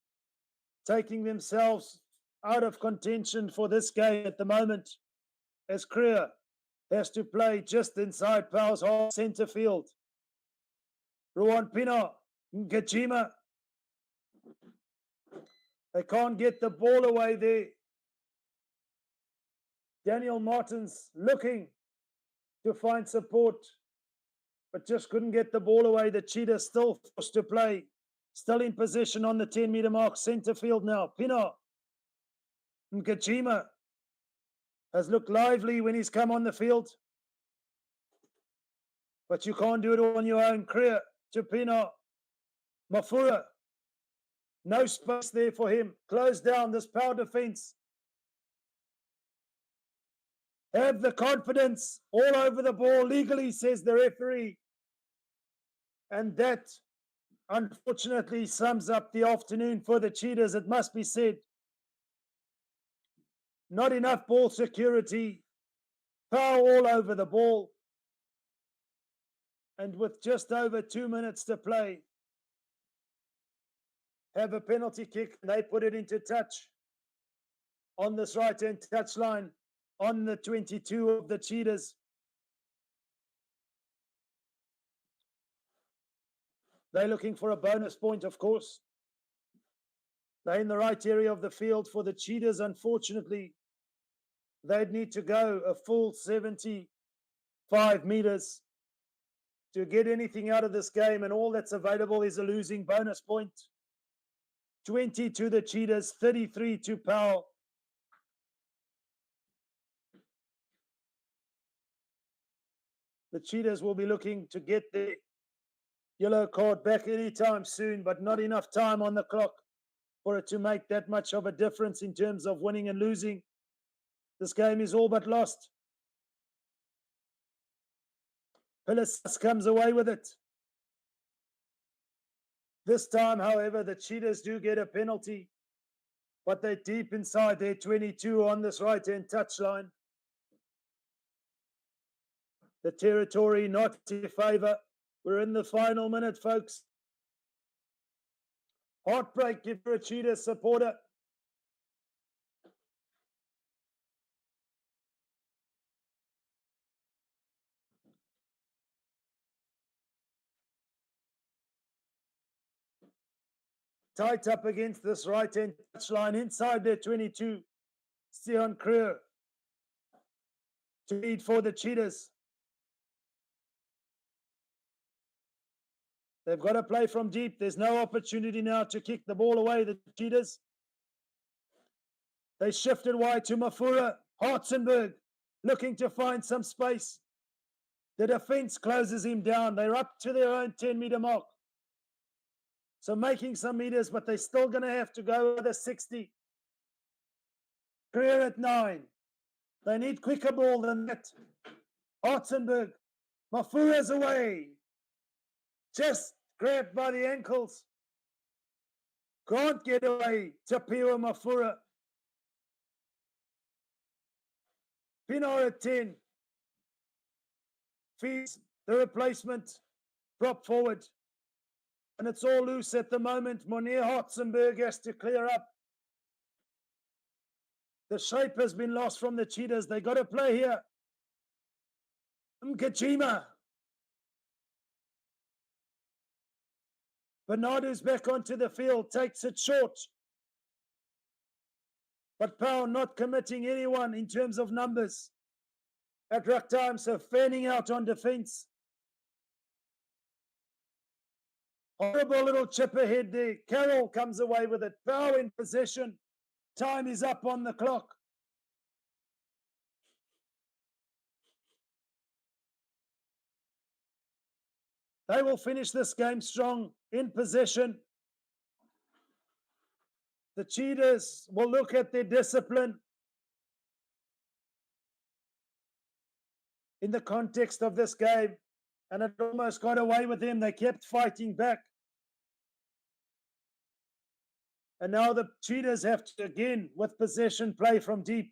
taking themselves out of contention for this game at the moment, as Currie has to play just inside Pau's half centre field. Ruan Pienaar, Ngajima. They can't get the ball away there. Daniel Martins looking to find support, but just couldn't get the ball away. The Cheetahs still forced to play, still in position on the 10-meter mark, centre field now. Pienaar. Ngajima has looked lively when he's come on the field, but you can't do it on your own. Currie to Pienaar. Mafura. No space there for him. Close down this Pau defense. Have the confidence all over the ball legally, says the referee. And that, unfortunately, sums up the afternoon for the Cheetahs, it must be said. Not enough ball security. Pau all over the ball. And with just over 2 minutes to play, have a penalty kick, and they put it into touch on this right-hand touchline on the 22 of the Cheetahs. They're looking for a bonus point, of course. They're in the right area of the field for the Cheetahs. Unfortunately, they'd need to go a full 75 meters to get anything out of this game, and all that's available is a losing bonus point. 20 to the Cheetahs, 33 to Pau. The Cheetahs will be looking to get their yellow card back anytime soon, but not enough time on the clock for it to make that much of a difference in terms of winning and losing. This game is all but lost. Pilasas comes away with it. This time, however, the Cheetahs do get a penalty, but they're deep inside their 22 on this right-hand touchline. The territory not in favour. We're in the final minute, folks. Heartbreak if you're a Cheetah supporter. Tight up against this right-hand touchline inside their 22. Sion Currie to lead for the Cheetahs. They've got to play from deep. There's no opportunity now to kick the ball away, the Cheetahs. They shifted wide to Mafura. Hartzenberg looking to find some space. The defense closes him down. They're up to their own 10-meter mark. So making some meters, but they're still going to have to go over the 60. Clear at 9. They need quicker ball than that. Hartzenberg. Mafura's away. Just grabbed by the ankles. Can't get away. Tapio Mafura. Pinar at 10. Feeds the replacement. Prop forward. And it's all loose at the moment. Monier Hartzenberg has to clear up. The shape has been lost from the Cheetahs. They got to play here. Mkachima. Bernardo's back onto the field, takes it short. But Pau not committing anyone in terms of numbers at ruck time, so fanning out on defense. Horrible little chip ahead there. Carroll comes away with it. Pau in possession. Time is up on the clock. They will finish this game strong, in possession. The Cheetahs will look at their discipline in the context of this game, and it almost got away with them. They kept fighting back. And now the Cheetahs have to, again, with possession, play from deep.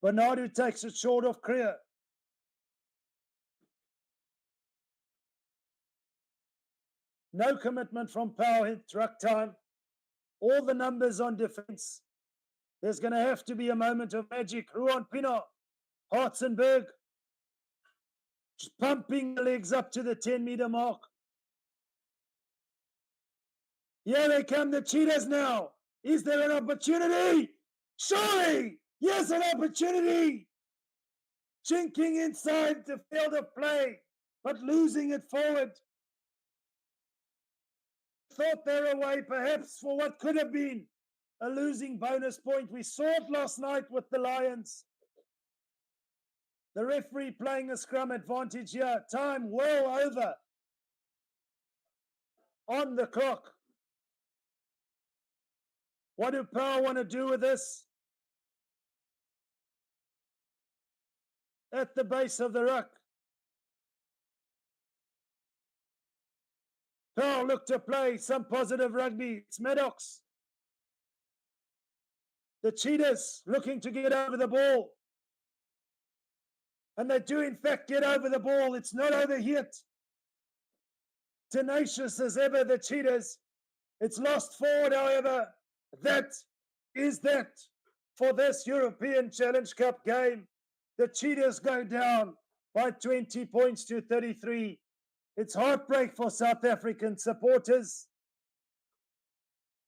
Bernardo takes it short of Currie. No commitment from Pau in truck time. All the numbers on defense. There's going to have to be a moment of magic. Ruan Pienaar, Hartzenberg, just pumping the legs up to the 10-meter mark. Here they come, the Cheetahs now. Is there an opportunity? Surely! Yes, an opportunity! Chinking inside the field of play, but losing it forward. Thought they were away perhaps for what could have been a losing bonus point. We saw it last night with the Lions. The referee playing a scrum advantage here. Time well over on the clock. What do Pau want to do with this? At the base of the ruck. Pau look to play some positive rugby. It's Maddox. The Cheetahs looking to get over the ball. And they do in fact get over the ball. It's not over yet. Tenacious as ever, the Cheetahs. It's lost forward, however. That is that for this European Challenge Cup game. The Cheetahs go down by 20 points to 33. It's heartbreak for South African supporters.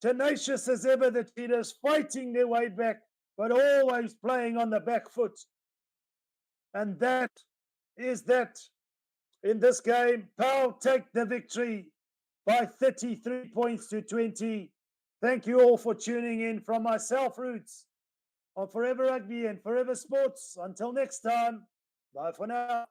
Tenacious as ever, the Cheetahs fighting their way back, but always playing on the back foot. And that is that in this game. Pau take the victory by 33 points to 20. Thank you all for tuning in from myself, Roots, on Forever Rugby and Forever Sports. Until next time, bye for now.